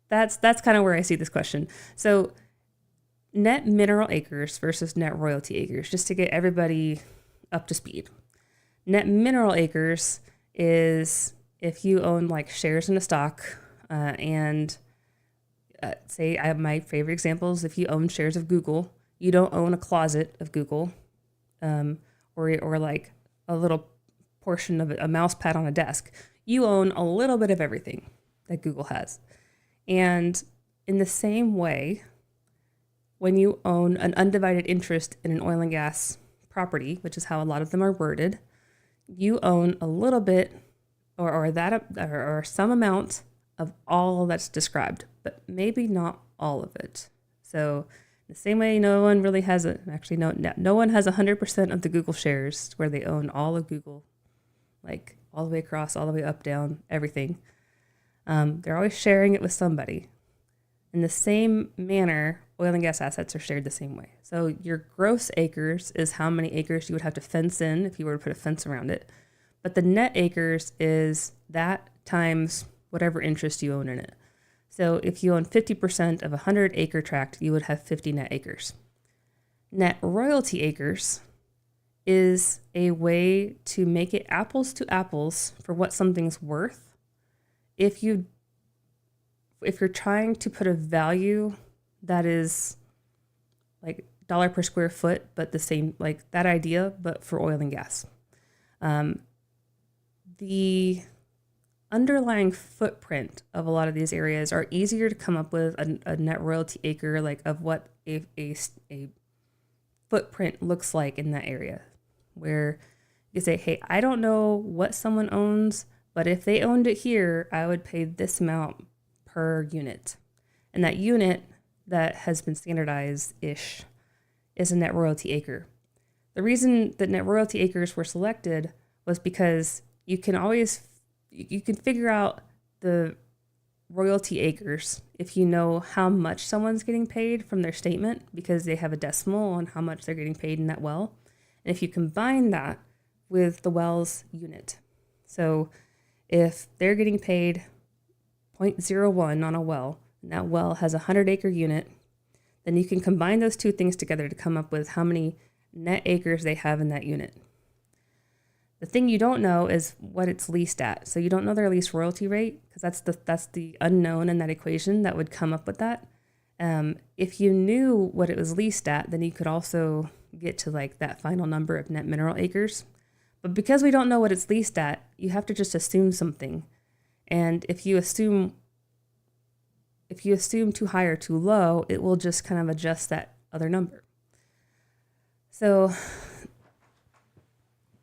That's kind of where I see this question. So net mineral acres versus net royalty acres, just to get everybody up to speed. Net mineral acres is if you own like shares in a stock, and say I have my favorite examples. If you own shares of Google, you don't own a closet of Google, or like a little portion of a mouse pad on a desk. You own a little bit of everything that Google has. And in the same way, when you own an undivided interest in an oil and gas property, which is how a lot of them are worded, you own a little bit or some amount of all that's described, but maybe not all of it. So the same way no one really has no one has 100% of the Google shares where they own all of Google, like all the way across, all the way up, down, everything. They're always sharing it with somebody. In the same manner, oil and gas assets are shared the same way. So your gross acres is how many acres you would have to fence in if you were to put a fence around it. But the net acres is that times whatever interest you own in it. So if you own 50% of a 100-acre tract, you would have 50 net acres. Net royalty acres is a way to make it apples to apples for what something's worth. If you're trying to put a value that is like dollar per square foot, but the same, like that idea, but for oil and gas. The underlying footprint of a lot of these areas are easier to come up with a net royalty acre, like of what a footprint looks like in that area, where you say, hey, I don't know what someone owns, but if they owned it here, I would pay this amount per unit. And that unit that has been standardized-ish is a net royalty acre. The reason that net royalty acres were selected was because you can figure out the royalty acres if you know how much someone's getting paid from their statement, because they have a decimal on how much they're getting paid in that well. And if you combine that with the well's unit. So if they're getting paid 0.01 on a well, and that well has a 100-acre unit, then you can combine those two things together to come up with how many net acres they have in that unit. The thing you don't know is what it's leased at. So you don't know their lease royalty rate, because that's the unknown in that equation that would come up with that. If you knew what it was leased at, then you could also get to like that final number of net mineral acres. But because we don't know what it's leased at, you have to just assume something. And if you assume too high or too low, it will just kind of adjust that other number. So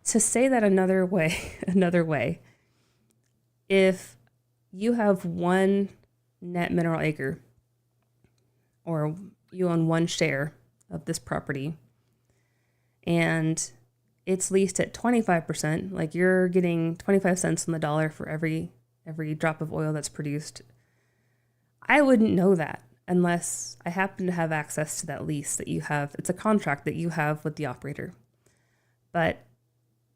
to say that another way, if you have one net mineral acre, or you own one share of this property, and it's leased at 25%, like you're getting 25 cents on the dollar for every drop of oil that's produced, I wouldn't know that unless I happen to have access to that lease that you have. It's a contract that you have with the operator. But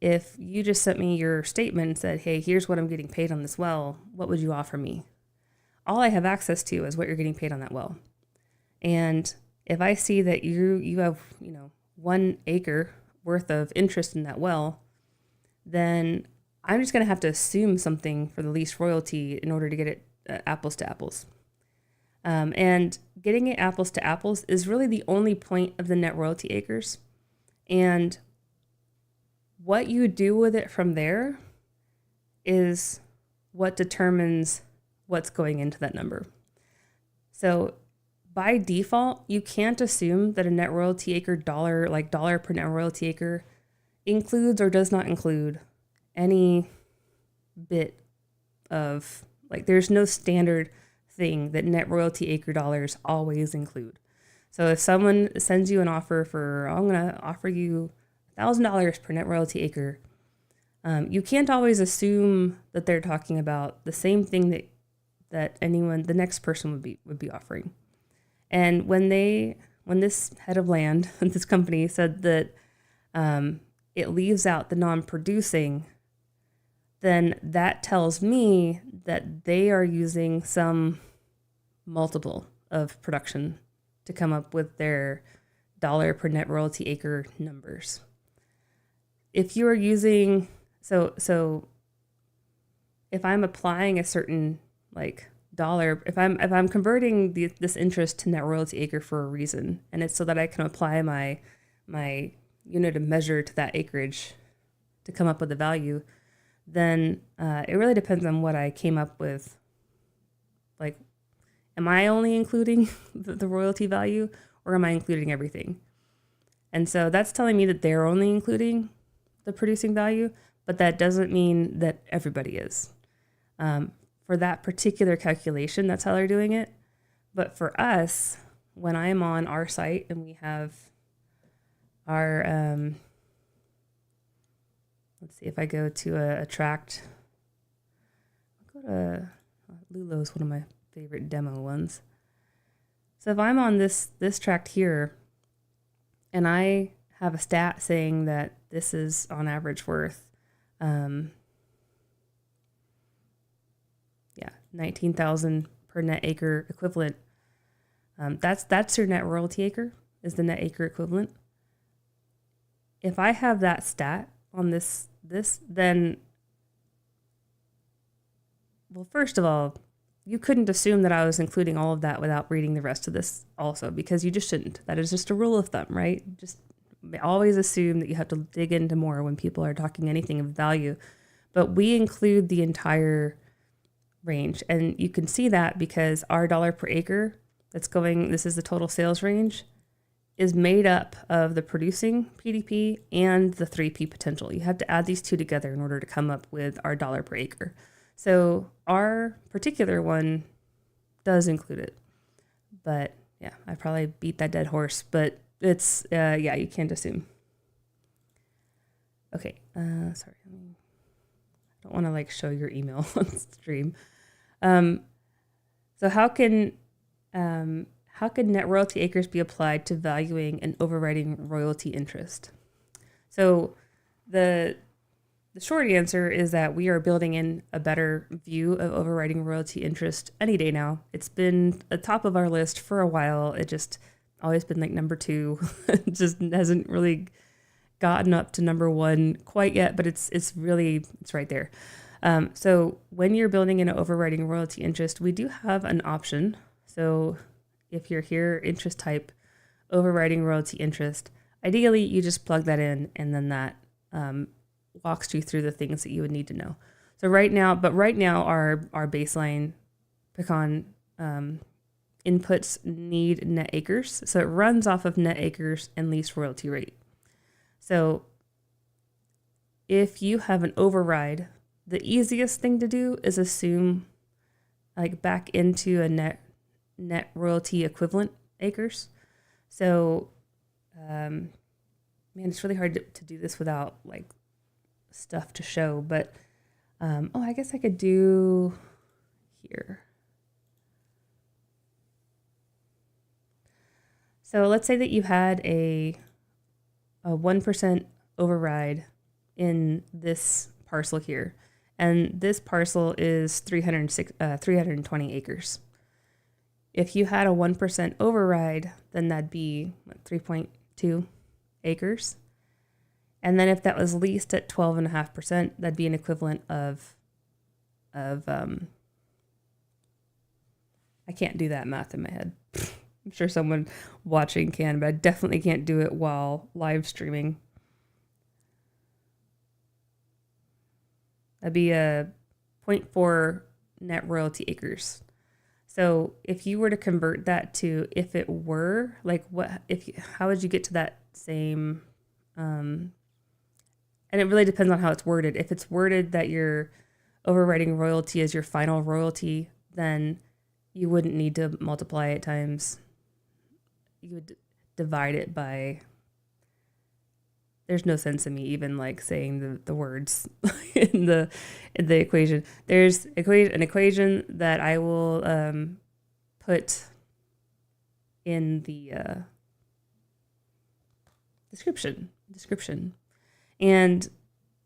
if you just sent me your statement and said, hey, here's what I'm getting paid on this well, what would you offer me? All I have access to is what you're getting paid on that well. And if I see that you have, 1 acre worth of interest in that well, then I'm just going to have to assume something for the lease royalty in order to get it apples to apples. And getting it apples to apples is really the only point of the net royalty acres. And what you do with it from there is what determines what's going into that number. So by default, you can't assume that a net royalty acre dollar per net royalty acre includes or does not include any bit of, there's no standard thing that net royalty acre dollars always include. So if someone sends you an offer for, I'm going to offer you $1,000 per net royalty acre, you can't always assume that they're talking about the same thing that the next person would be offering. And when this head of land, this company said that it leaves out the non-producing, then that tells me that they are using some multiple of production to come up with their dollar per net royalty acre numbers. If you are using, so if I'm applying a certain dollar, if I'm converting this interest to net royalty acre for a reason, and it's so that I can apply my unit of measure to that acreage to come up with the value, then it really depends on what I came up with. Am I only including the royalty value, or am I including everything? And so that's telling me that they're only including the producing value, but that doesn't mean that everybody is. For that particular calculation, that's how they're doing it. But for us, when I'm on our site and we have our, let's see, if I go to a tract, I'll go to Lulo is one of my favorite demo ones. So if I'm on this tract here, and I have a stat saying that this is on average worth, 19,000 per net acre equivalent. That's your net royalty acre, is the net acre equivalent. if I have that stat on this, then, well, first of all, you couldn't assume that I was including all of that without reading the rest of this also, because you just shouldn't. That is just a rule of thumb, right? Just always assume that you have to dig into more when people are talking anything of value. But we include the entire range. And you can see that because our dollar per acre this is the total sales range, is made up of the producing PDP and the 3P potential. You have to add these two together in order to come up with our dollar per acre. So our particular one does include it. But yeah, I probably beat that dead horse, but it's, yeah, you can't assume. Okay, sorry. I don't want to like show your email on stream. So how can net royalty acres be applied to valuing and overriding royalty interest? So the short answer is that we are building in a better view of overriding royalty interest any day now. It's been at the top of our list for a while. It just always been like number 2. It just hasn't really gotten up to number 1 quite yet, but it's right there. So when you're building in an overriding royalty interest, we do have an option. So if you're here, interest type, overriding royalty interest, ideally you just plug that in, and then that walks you through the things that you would need to know. So right now our baseline Pecan inputs need net acres. So it runs off of net acres and lease royalty rate. So if you have an override, the easiest thing to do is assume like back into a net royalty equivalent acres. So, man, it's really hard to do this without like stuff to show, but, I guess I could do here. So let's say that you had a 1% override in this parcel here, and this parcel is 320 acres. If you had a 1% override, then that'd be 3.2 acres. And then if that was leased at 12.5%, that'd be an equivalent of I can't do that math in my head. I'm sure someone watching can, but I definitely can't do it while live streaming. That'd be a 0.4 net royalty acres. So if you were to convert that to, if it were like how would you get to that same, and it really depends on how it's worded. If it's worded that your overriding royalty is your final royalty, then you wouldn't need to multiply it times, you would divide it by, there's no sense in me even like saying the words in the equation. There's an equation that I will put in the description. And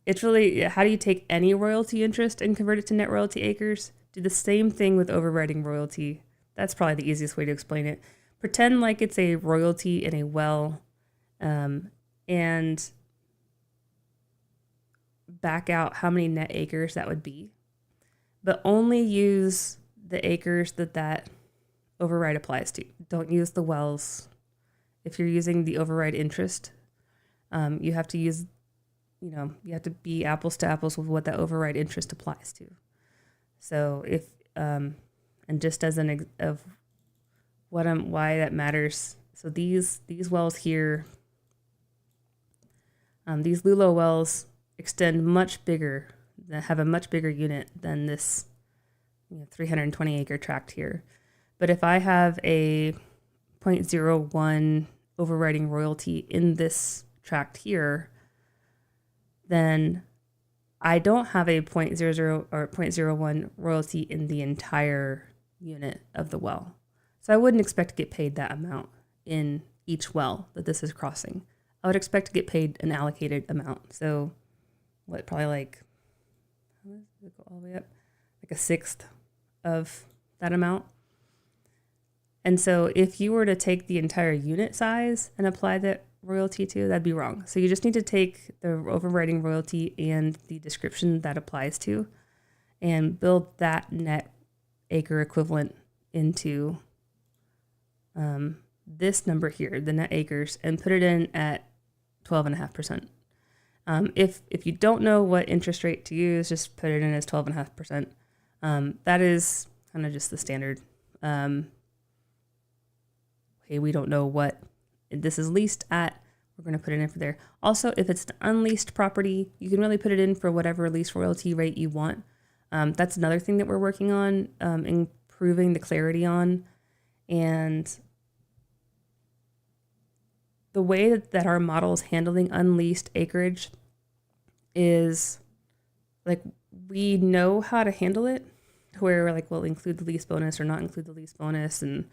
it's really, how do you take any royalty interest and convert it to net royalty acres? Do the same thing with overriding royalty. That's probably the easiest way to explain it. Pretend like it's a royalty in a well, and back out how many net acres that would be, but only use the acres that override applies to. Don't use the wells. If you're using the override interest, you have to use, you have to be apples to apples with what that override interest applies to. So if, and just as of why that matters. So these wells here, these Lulo wells extend much bigger, have a much bigger unit than this 320 acre tract here. But if I have a 0.01 overriding royalty in this tract here, then I don't have a 0.00 or 0.01 royalty in the entire unit of the well. So I wouldn't expect to get paid that amount in each well that this is crossing. I would expect to get paid an allocated amount. So probably like, go all the way up, like a sixth of that amount. And so if you were to take the entire unit size and apply that royalty to, that'd be wrong. So you just need to take the overriding royalty and the description that applies to and build that net acre equivalent into this number here, the net acres, and put it in at 12.5%. If you don't know what interest rate to use, just put it in as 12.5%. That is kind of just the standard. Hey, we don't know what this is leased at. We're going to put it in for there. Also, if it's an unleased property, you can really put it in for whatever lease royalty rate you want. That's another thing that we're working on, improving the clarity on. And the way that our model is handling unleased acreage is like, we know how to handle it, where we're like, we'll include the lease bonus or not include the lease bonus and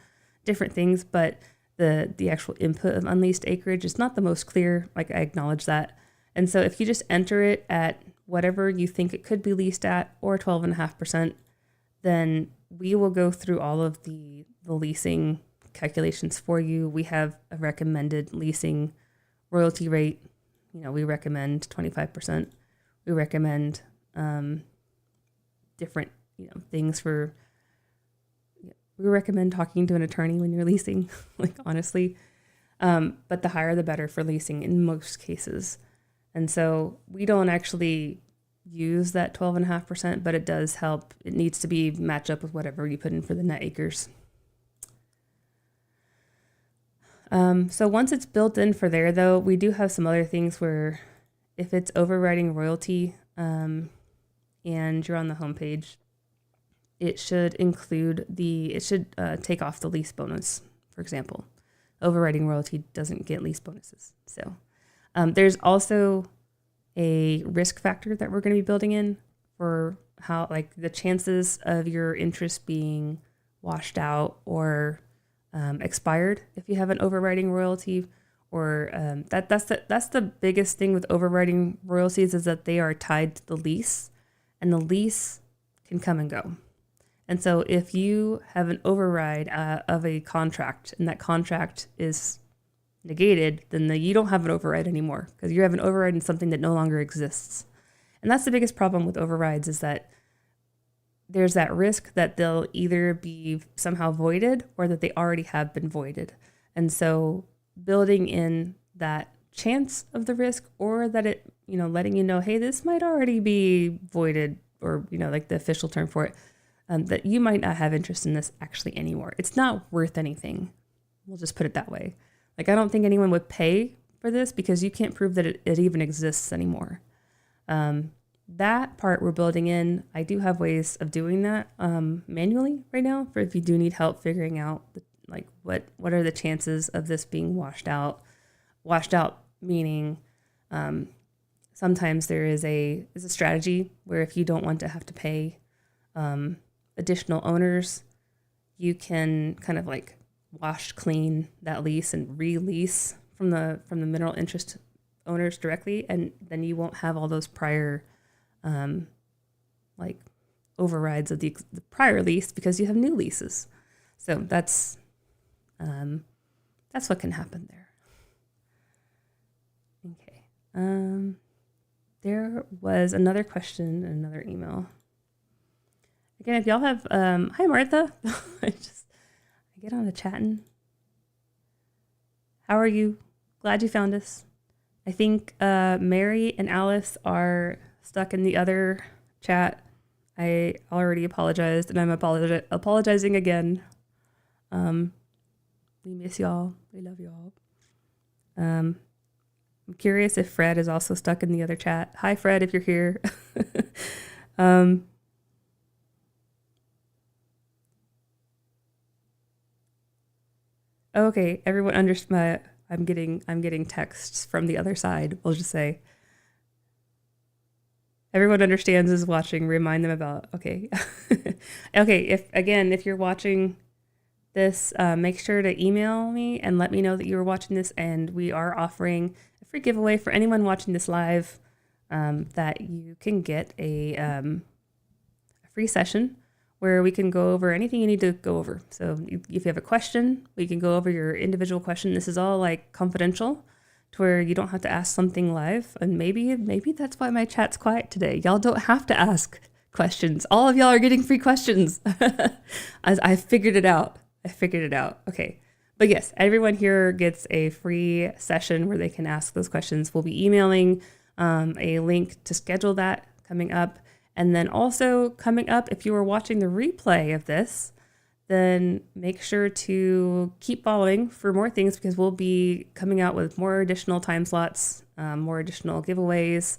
different things. But the actual input of unleased acreage is not the most clear. Like, I acknowledge that. And so if you just enter it at whatever you think it could be leased at, or 12.5%, then we will go through all of the leasing calculations for you. We have a recommended leasing royalty rate. We recommend 25%. We recommend different things for. We recommend talking to an attorney when you're leasing, like, honestly. But the higher the better for leasing in most cases. And so we don't actually use that 12.5%, but it does help. It needs to be match up with whatever you put in for the net acres. So once it's built in for there, though, we do have some other things where if it's overriding royalty and you're on the homepage, it should take off the lease bonus, for example. Overriding royalty doesn't get lease bonuses. So there's also a risk factor that we're going to be building in for how, like, the chances of your interest being washed out or expired if you have an overriding royalty, or that's the biggest thing with overriding royalties, is that they are tied to the lease, and the lease can come and go. And so if you have an override of a contract and that contract is negated, then you don't have an override anymore, because you have an override in something that no longer exists. And that's the biggest problem with overrides, is that there's that risk that they'll either be somehow voided or that they already have been voided. And so building in that chance of the risk, or that it, letting you know, hey, this might already be voided, or, like the official term for it, that you might not have interest in this actually anymore. It's not worth anything. We'll just put it that way. Like, I don't think anyone would pay for this because you can't prove that it even exists anymore. That part we're building in. I do have ways of doing that manually right now, for if you do need help figuring out what are the chances of this being washed out. Washed out meaning sometimes there is a strategy where if you don't want to have to pay additional owners, you can kind of like wash clean that lease and release from the mineral interest owners directly, and then you won't have all those prior overrides of the prior lease because you have new leases. So that's what can happen there. Okay. There was another question in another email. Again, if y'all have, hi Martha, I get on to chatting. How are you? Glad you found us. I think Mary and Alice are stuck in the other chat. I already apologized, and I'm apologizing again. We miss y'all. We love y'all. I'm curious if Fred is also stuck in the other chat. Hi, Fred, if you're here. Okay, everyone I'm getting texts from the other side. We'll just say everyone understands is watching. Remind them about, okay. Okay, if you're watching this, make sure to email me and let me know that you were watching this, and we are offering a free giveaway for anyone watching this live, that you can get a free session where we can go over anything you need to go over. So if you have a question, we can go over your individual question. This is all like confidential. to where you don't have to ask something live. And maybe that's why my chat's quiet today. Y'all don't have to ask questions. All of y'all are getting free questions. I figured it out. Okay. But yes, everyone here gets a free session where they can ask those questions. We'll be emailing a link to schedule that coming up. And then also coming up, if you are watching the replay of this, then make sure to keep following for more things, because we'll be coming out with more additional time slots, more additional giveaways,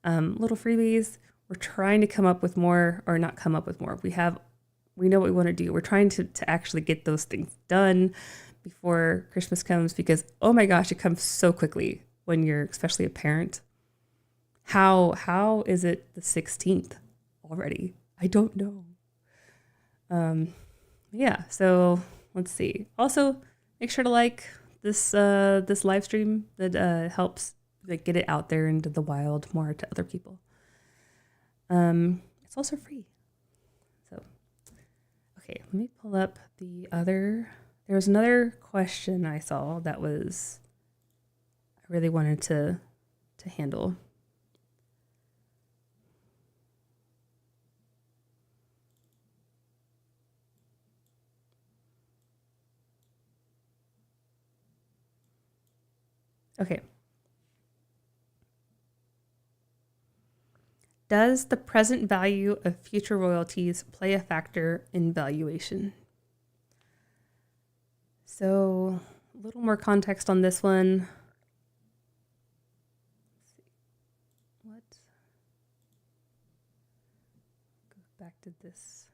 little freebies. We're trying to come up with more, or not come up with more. We know what we want to do. We're trying to actually get those things done before Christmas comes, because, oh my gosh, it comes so quickly when you're especially a parent. How is it the 16th already? I don't know. Yeah, so let's see. Also, make sure to like this live stream. That helps get it out there into the wild more to other people. It's also free. So, okay, let me pull up the other. There was another question I saw that I really wanted to handle. Okay. Does the present value of future royalties play a factor in valuation? So, a little more context on this one. Let's see. What? Go back to this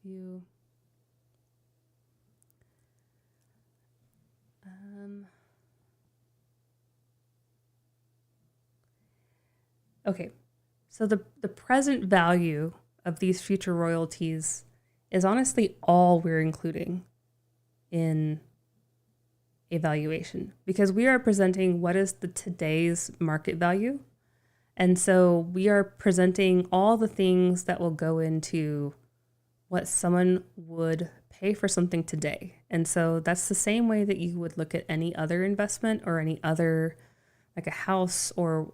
view. Okay. So the present value of these future royalties is honestly all we're including in a valuation, because we are presenting what is the today's market value. And so we are presenting all the things that will go into what someone would pay for something today. And so that's the same way that you would look at any other investment or any other, like a house or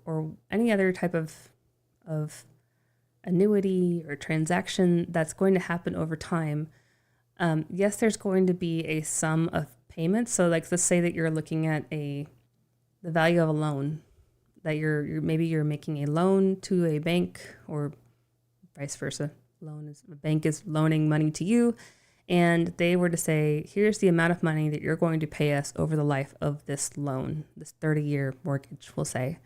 any other type of annuity or transaction that's going to happen over time. Yes, there's going to be a sum of payments. So like, let's say that you're looking at the value of a loan, that maybe you're making a loan to a bank, or vice versa. A bank is loaning money to you, and they were to say, here's the amount of money that you're going to pay us over the life of this loan, this 30-year mortgage, we'll say.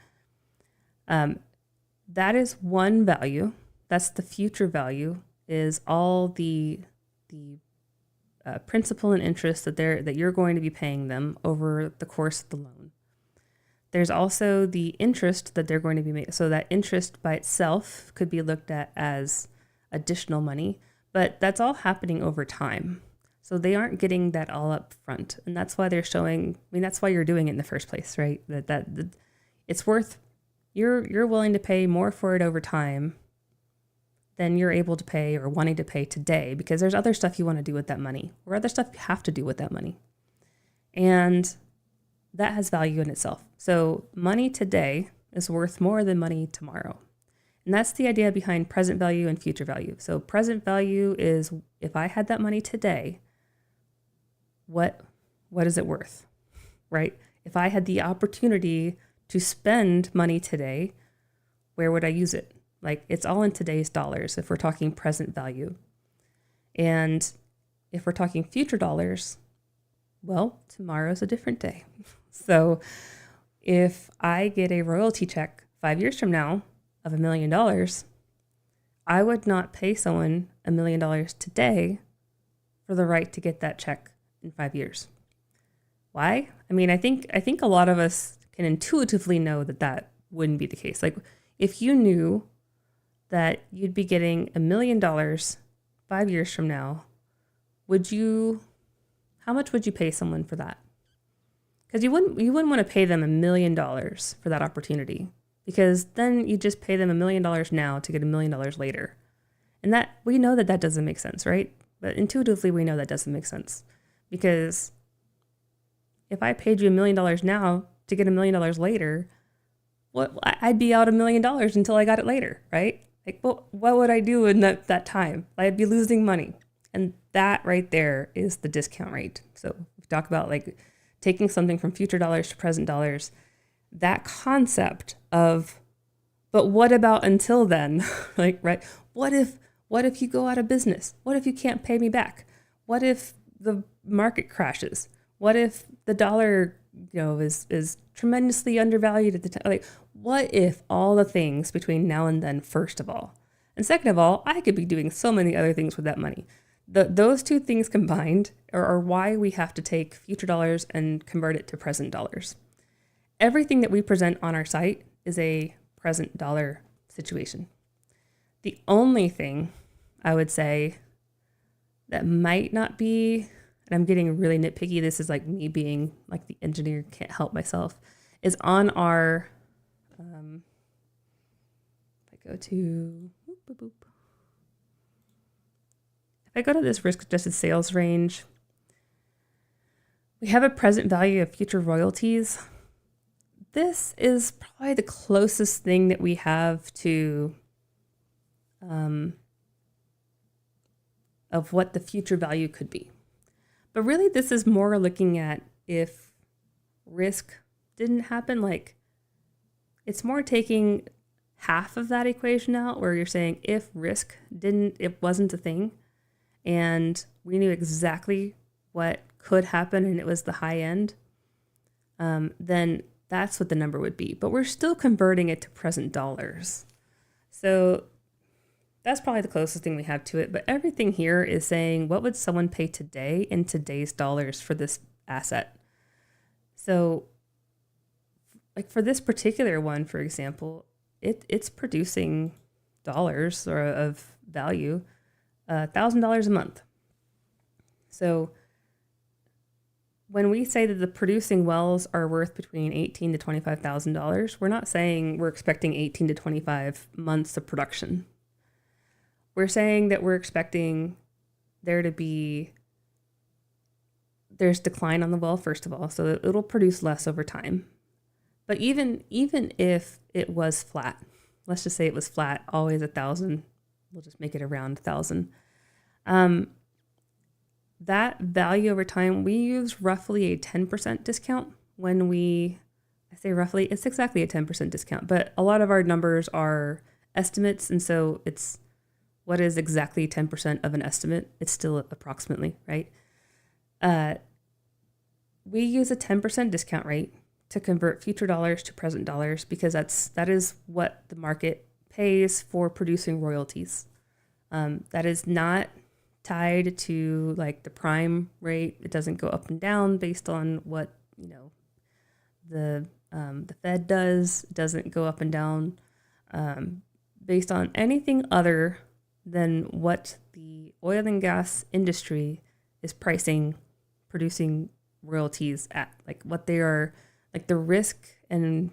That is one value. That's the future value, is all the principal and interest that you're going to be paying them over the course of the loan. There's also the interest that they're going to be making. So that interest by itself could be looked at as additional money, but that's all happening over time. So they aren't getting that all up front. And that's why they're showing, that's why you're doing it in the first place, right? That it's worth, you're willing to pay more for it over time than you're able to pay or wanting to pay today, because there's other stuff you want to do with that money, or other stuff you have to do with that money. And that has value in itself. So money today is worth more than money tomorrow. And that's the idea behind present value and future value. So present value is, if I had that money today, what is it worth, right? If I had the opportunity to spend money today, where would I use it? Like, it's all in today's dollars if we're talking present value. And if we're talking future dollars, well, tomorrow's a different day. So if I get a royalty check 5 years from now of $1 million, I would not pay someone $1 million today for the right to get that check in 5 years. Why? I think a lot of us can intuitively know that wouldn't be the case. Like, if you knew that you'd be getting $1 million 5 years from now, how much would you pay someone for that? Because you wouldn't want to pay them $1 million for that opportunity, because then you just pay them $1 million now to get $1 million later. And that, we know that doesn't make sense, right? But intuitively, we know that doesn't make sense, because if I paid you $1 million now, to get $1 million later, I'd be out $1 million until I got it later, right? Like, what would I do in that time? I'd be losing money. And that right there is the discount rate. So we talk about like taking something from future dollars to present dollars, that concept of, but what about until then? Like, right? What if you go out of business? What if you can't pay me back? What if the market crashes? What if the dollar, is tremendously undervalued at the time? Like, what if all the things between now and then, first of all? And second of all, I could be doing so many other things with that money. Those two things combined are why we have to take future dollars and convert it to present dollars. Everything that we present on our site is a present dollar situation. The only thing I would say that might not be, and I'm getting really nitpicky, this is like me being like the engineer, can't help myself, is on our, if I go to, if I go to this risk adjusted sales range, we have a present value of future royalties. This is probably the closest thing that we have to, of what the future value could be. But really, this is more looking at if risk didn't happen, like it's more taking half of that equation out where you're saying if risk it wasn't a thing and we knew exactly what could happen and it was the high end, then that's what the number would be. But we're still converting it to present dollars. So that's probably the closest thing we have to it. But everything here is saying, what would someone pay today in today's dollars for this asset? So like for this particular one, for example, it's producing dollars or of value, $1,000 a month. So when we say that the producing wells are worth between $18,000 to $25,000, we're not saying we're expecting 18 to 25 months of production. We're saying that we're expecting there to be, there's decline on the well, first of all, so it'll produce less over time. But even if it was flat, let's just say it was flat, always 1,000, we'll just make it around 1,000. That value over time, we use roughly a 10% discount when I say roughly, it's exactly a 10% discount, but a lot of our numbers are estimates. And so it's what is exactly 10% of an estimate? It's still approximately, right? We use a 10% discount rate to convert future dollars to present dollars because that is what the market pays for producing royalties. That is not tied to like the prime rate. It doesn't go up and down based on what the Fed does. It doesn't go up and down based on anything other than what the oil and gas industry is pricing producing royalties at, like what they are, like the risk and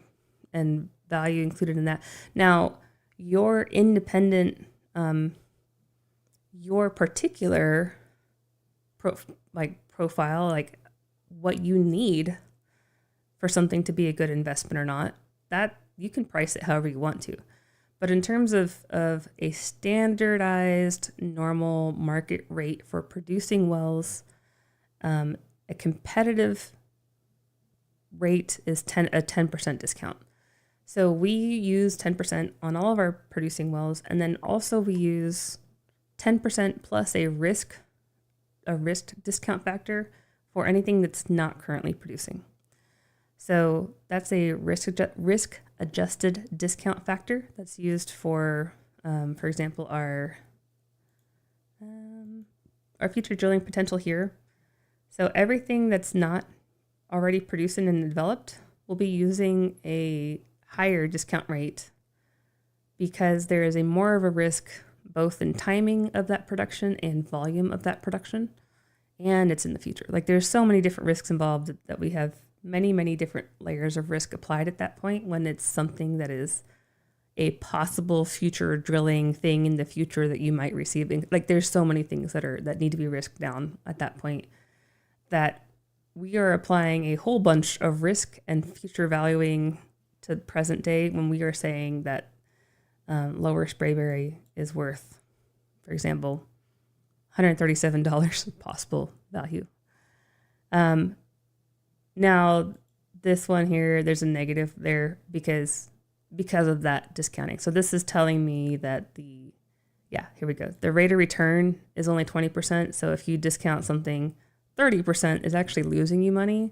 value included in that. Now, your independent, your particular profile, like what you need for something to be a good investment or not, that you can price it however you want to. But in terms of a standardized normal market rate for producing wells, a competitive rate is a 10% discount. So we use 10% on all of our producing wells, and then also we use 10% plus a risk discount factor for anything that's not currently producing. So that's a risk adjusted discount factor that's used for example, our future drilling potential here. So everything that's not already producing and developed will be using a higher discount rate because there is more of a risk both in timing of that production and volume of that production, and it's in the future. Like there's so many different risks involved that we have many different layers of risk applied at that point when it's something that is a possible future drilling thing in the future that you might receive. Like there's so many things that need to be risked down at that point that we are applying a whole bunch of risk and future valuing to present day when we are saying that lower sprayberry is worth, for example, $137 possible value. Now, this one here, there's a negative there because of that discounting. So this is telling me that here we go. The rate of return is only 20%. So if you discount something, 30% is actually losing you money.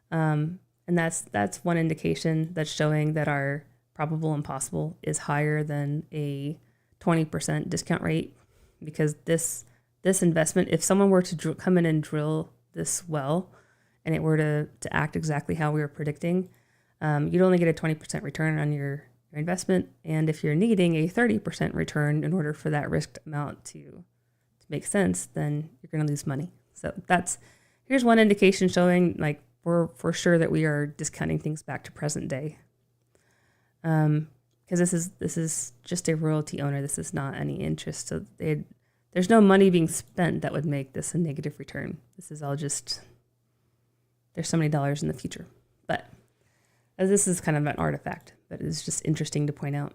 And that's one indication that's showing that our probable and possible is higher than a 20% discount rate, because this investment, if someone were to come in and drill this well and it were to act exactly how we were predicting, you'd only get a 20% return on your investment. And if you're needing a 30% return in order for that risked amount to make sense, then you're going to lose money. So here's one indication showing like we're for sure that we are discounting things back to present day. Because this is just a royalty owner. This is not any interest. So there's no money being spent that would make this a negative return. This is all just, there's so many dollars in the future. But as this is kind of an artifact, but it's just interesting to point out.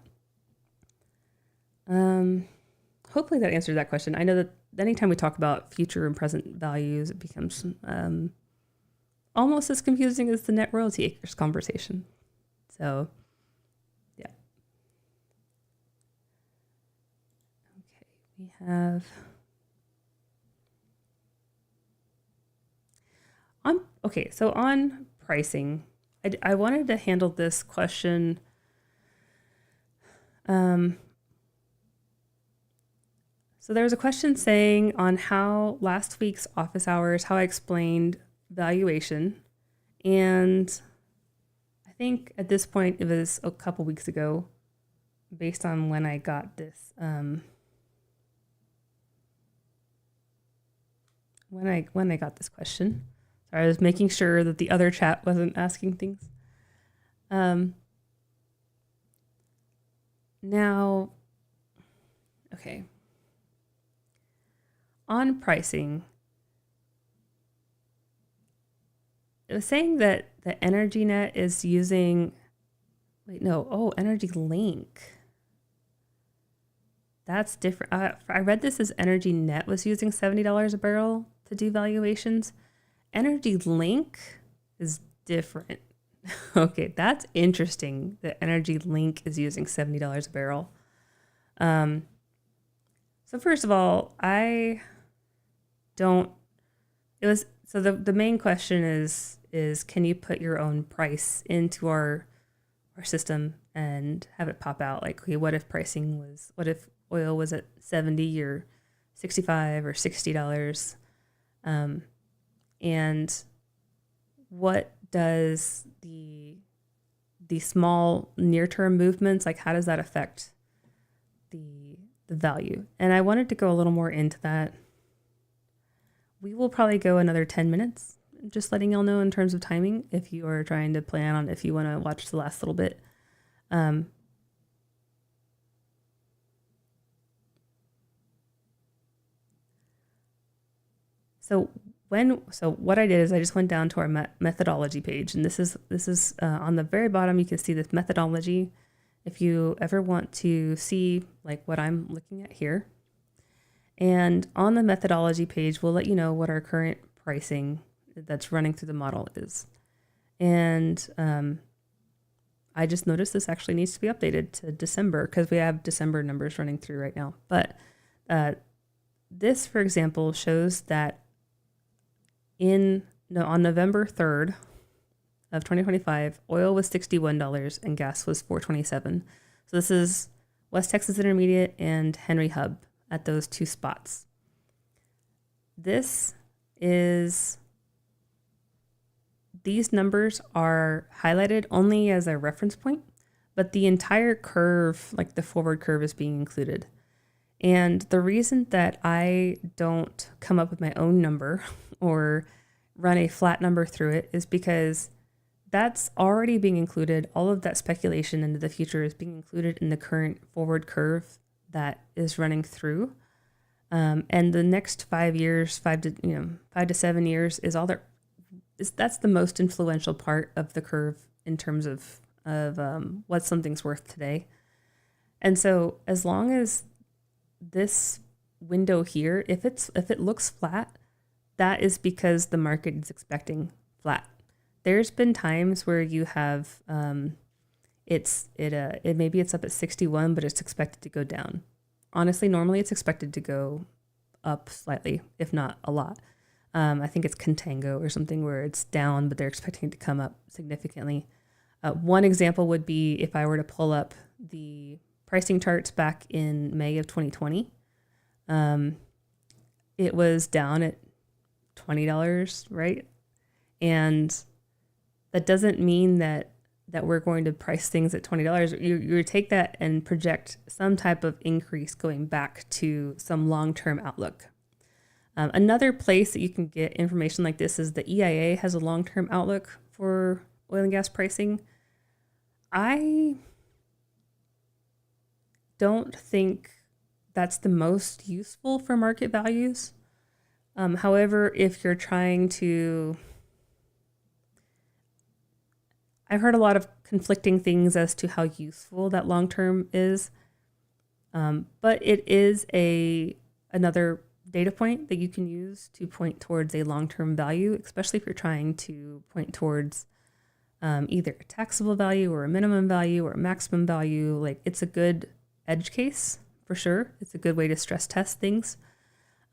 Hopefully that answers that question. I know that anytime we talk about future and present values, it becomes almost as confusing as the net royalty acres conversation. So, yeah. Okay, we have so on pricing, I wanted to handle this question. So there was a question saying on how last week's office hours, how I explained valuation. And I think at this point, it was a couple weeks ago, based on when I got this, when I got this question. Sorry, I was making sure that the other chat wasn't asking things. Now, okay. On pricing, it was saying that the EnergyNet is using, Energy Link. That's different. I read this as EnergyNet was using $70 a barrel to do valuations. Energy Link is different. Okay, that's interesting that Energy Link is using $70 a barrel. So first of all, the main question is can you put your own price into our system and have it pop out? Like, okay, what if oil was at 70 or 65 or $60? And what does the small near-term movements, like how does that affect the value? And I wanted to go a little more into that. We will probably go another 10 minutes, just letting y'all know in terms of timing, if you are trying to plan on, if you want to watch the last little bit. So what I did is I just went down to our methodology page, and this is on the very bottom. You can see this methodology. If you ever want to see like what I'm looking at here, and on the methodology page, we'll let you know what our current pricing that's running through the model is. And I just noticed this actually needs to be updated to December because we have December numbers running through right now. But this, for example, shows that on November 3rd of 2025, oil was $61 and gas was $4.27. So this is West Texas Intermediate and Henry Hub at those two spots. These numbers are highlighted only as a reference point, but the entire curve, like the forward curve, is being included. And the reason that I don't come up with my own number or run a flat number through it is because that's already being included. All of that speculation into the future is being included in the current forward curve that is running through. And the next 5 years, 5 to 7 years is all that that's the most influential part of the curve in terms of what something's worth today. And so as long as this window here, if it looks flat, that is because the market is expecting flat. There's been times where you have maybe it's up at 61, but it's expected to go down. Honestly, normally it's expected to go up slightly, if not a lot. I think it's contango or something where it's down, but they're expecting it to come up significantly. One example would be if I were to pull up the pricing charts back in May of 2020. It was down at $20, right? And that doesn't mean that we're going to price things at $20. You take that and project some type of increase going back to some long-term outlook. Another place that you can get information like this is the EIA has a long-term outlook for oil and gas pricing. I don't think that's the most useful for market values. However, if you're trying to, I've heard a lot of conflicting things as to how useful that long-term is. But it is another data point that you can use to point towards a long-term value, especially if you're trying to point towards either a taxable value or a minimum value or a maximum value. Like, it's a good edge case for sure. It's a good way to stress test things.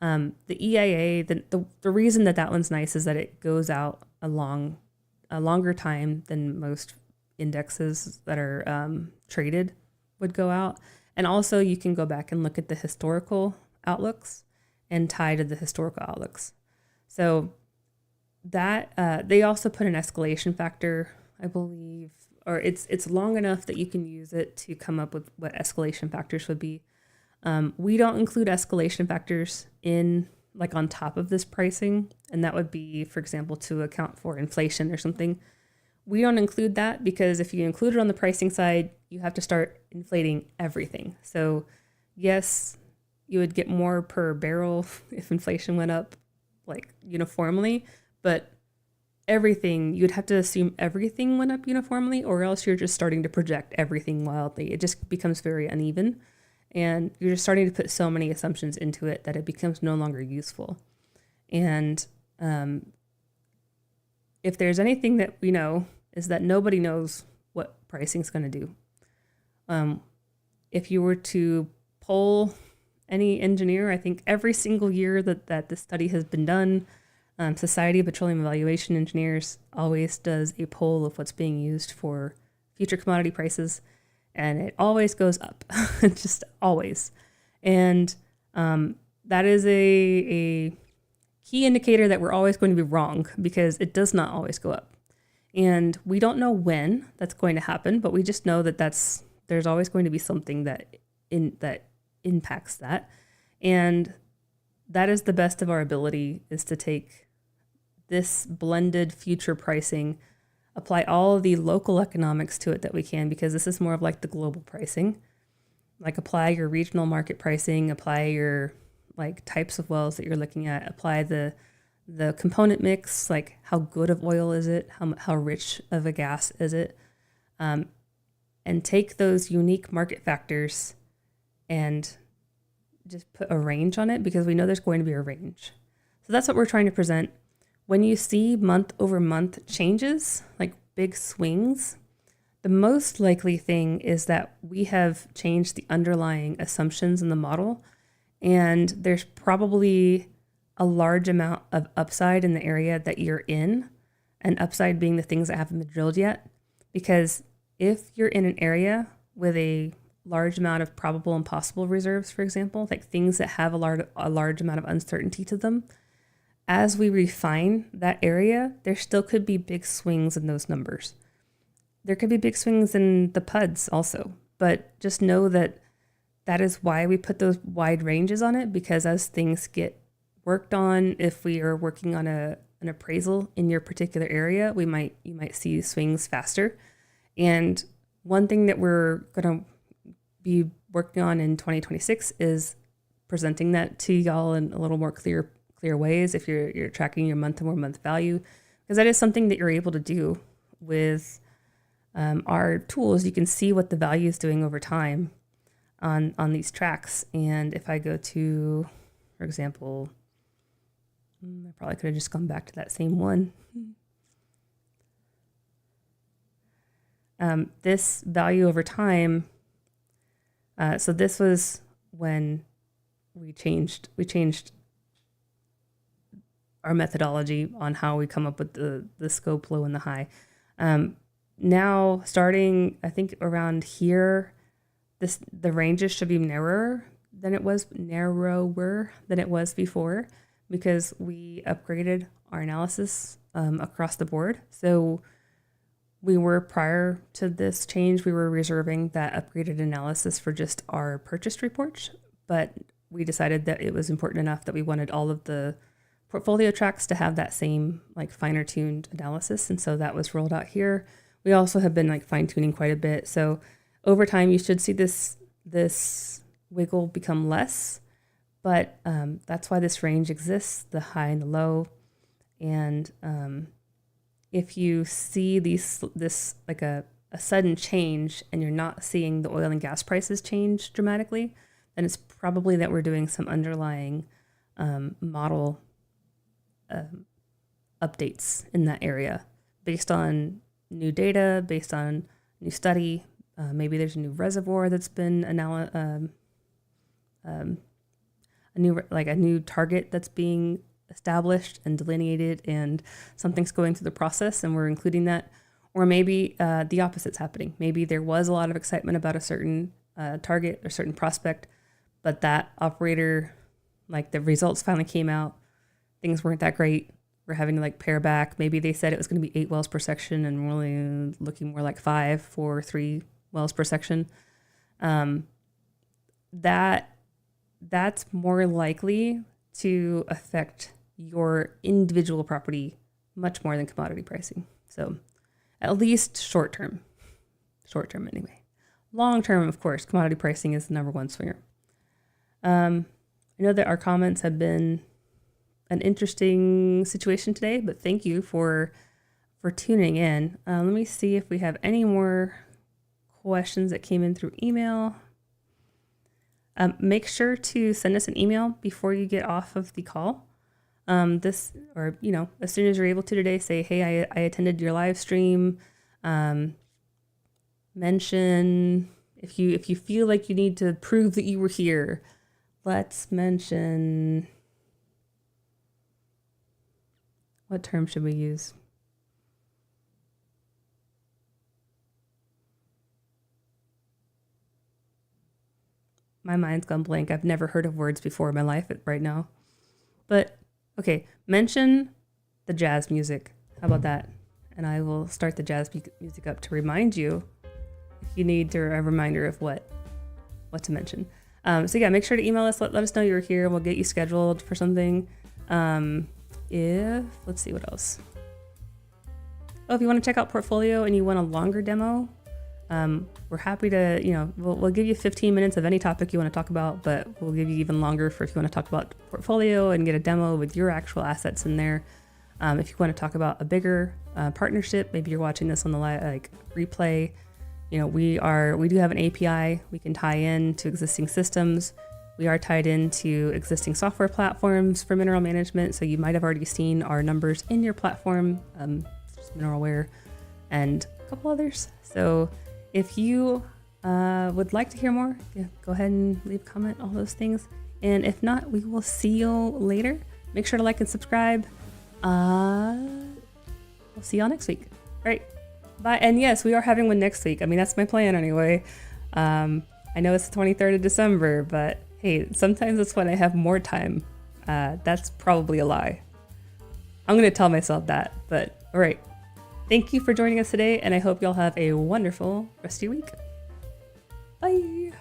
The EIA, the reason that one's nice is that it goes out a longer time than most indexes that are traded would go out. And also you can go back and look at the historical outlooks and tie to the historical outlooks. So that they also put an escalation factor, I believe, or it's long enough that you can use it to come up with what escalation factors would be. We don't include escalation factors in like on top of this pricing, and that would be, for example, to account for inflation or something. We don't include that because if you include it on the pricing side, you have to start inflating everything. So yes, you would get more per barrel if inflation went up like uniformly, but everything, you'd have to assume everything went up uniformly, or else you're just starting to project everything wildly. It just becomes very uneven, and you're just starting to put so many assumptions into it that it becomes no longer useful. And if there's anything that we know is that nobody knows what pricing is going to do. If you were to poll any engineer, I think every single year that this study has been done, Society of Petroleum Evaluation Engineers always does a poll of what's being used for future commodity prices, and it always goes up, just always. And that is a key indicator that we're always going to be wrong, because it does not always go up. And we don't know when that's going to happen, but we just know that there's always going to be something that impacts that. And that is the best of our ability, is to take this blended future pricing, apply all of the local economics to it that we can, because this is more of like the global pricing. Like, apply your regional market pricing, apply your like types of wells that you're looking at, apply the component mix, like how good of oil is it, how rich of a gas is it, and take those unique market factors and just put a range on it, because we know there's going to be a range. So that's what we're trying to present. When you see month over month changes, like big swings, the most likely thing is that we have changed the underlying assumptions in the model, and there's probably a large amount of upside in the area that you're in, and upside being the things that haven't been drilled yet. Because if you're in an area with a large amount of probable and possible reserves, for example, like things that have a large amount of uncertainty to them, as we refine that area, there still could be big swings in those numbers. There could be big swings in the PUDs also, but just know that that is why we put those wide ranges on it, because as things get worked on, if we are working on an appraisal in your particular area, you might see swings faster. And one thing that we're going to be working on in 2026 is presenting that to y'all in a little more clear ways. If you're tracking your month-over-month value, because that is something that you're able to do with our tools. You can see what the value is doing over time on these tracks. And if I go to, for example, I probably could have just gone back to that same one. This value over time. So this was when we changed our methodology on how we come up with the scope, low and the high. Now starting, I think around here, the ranges should be narrower than it was before, because we upgraded our analysis across the board. So we were, prior to this change, we were reserving that upgraded analysis for just our purchased reports, but we decided that it was important enough that we wanted all of the portfolio tracks to have that same like finer tuned analysis. And so that was rolled out here. We also have been like fine tuning quite a bit. So over time, you should see this wiggle become less, but that's why this range exists, the high and the low. And if you see this like a sudden change and you're not seeing the oil and gas prices change dramatically, then it's probably that we're doing some underlying model updates in that area based on new data, based on new study. Maybe there's a new reservoir that's been a new target that's being established and delineated, and something's going through the process and we're including that. Or maybe the opposite's happening. Maybe there was a lot of excitement about a certain target or certain prospect, but that operator, like the results finally came out, things weren't that great. We're having to like pare back. Maybe they said it was going to be 8 wells per section and we're only looking more like 5 for 3 wells per section. That's more likely to affect your individual property much more than commodity pricing. So at least short term anyway. Long term, of course, commodity pricing is the number one swinger. I know that our comments have been an interesting situation today, but thank you for tuning in. Let me see if we have any more questions that came in through email. Make sure to send us an email before you get off of the call. As soon as you're able to today, say, hey, I attended your live stream. Mention if you feel like you need to prove that you were here. Let's mention, what term should we use? My mind's gone blank. I've never heard of words before in my life right now. But okay, mention the jazz music. How about that? And I will start the jazz music up to remind you if you need a reminder of what to mention. So yeah, make sure to email us. Let us know you're here. We'll get you scheduled for something. Let's see what else. Oh, if you want to check out Portfolio and you want a longer demo, we're happy to, we'll give you 15 minutes of any topic you want to talk about, but we'll give you even longer for if you want to talk about Portfolio and get a demo with your actual assets in there. If you want to talk about a bigger partnership, maybe you're watching this on the replay. We do have an API we can tie in to existing systems. We are tied into existing software platforms for mineral management. So you might have already seen our numbers in your platform, Mineralware and a couple others. So if you would like to hear more, go ahead and leave a comment, all those things. And if not, we will see you later. Make sure to like and subscribe. We'll see y'all next week. All right. Bye. And yes, we are having one next week. I mean, that's my plan anyway. I know it's the 23rd of December, but hey, sometimes it's when I have more time. That's probably a lie. I'm going to tell myself that, but all right. Thank you for joining us today, and I hope y'all have a wonderful rest of your week. Bye.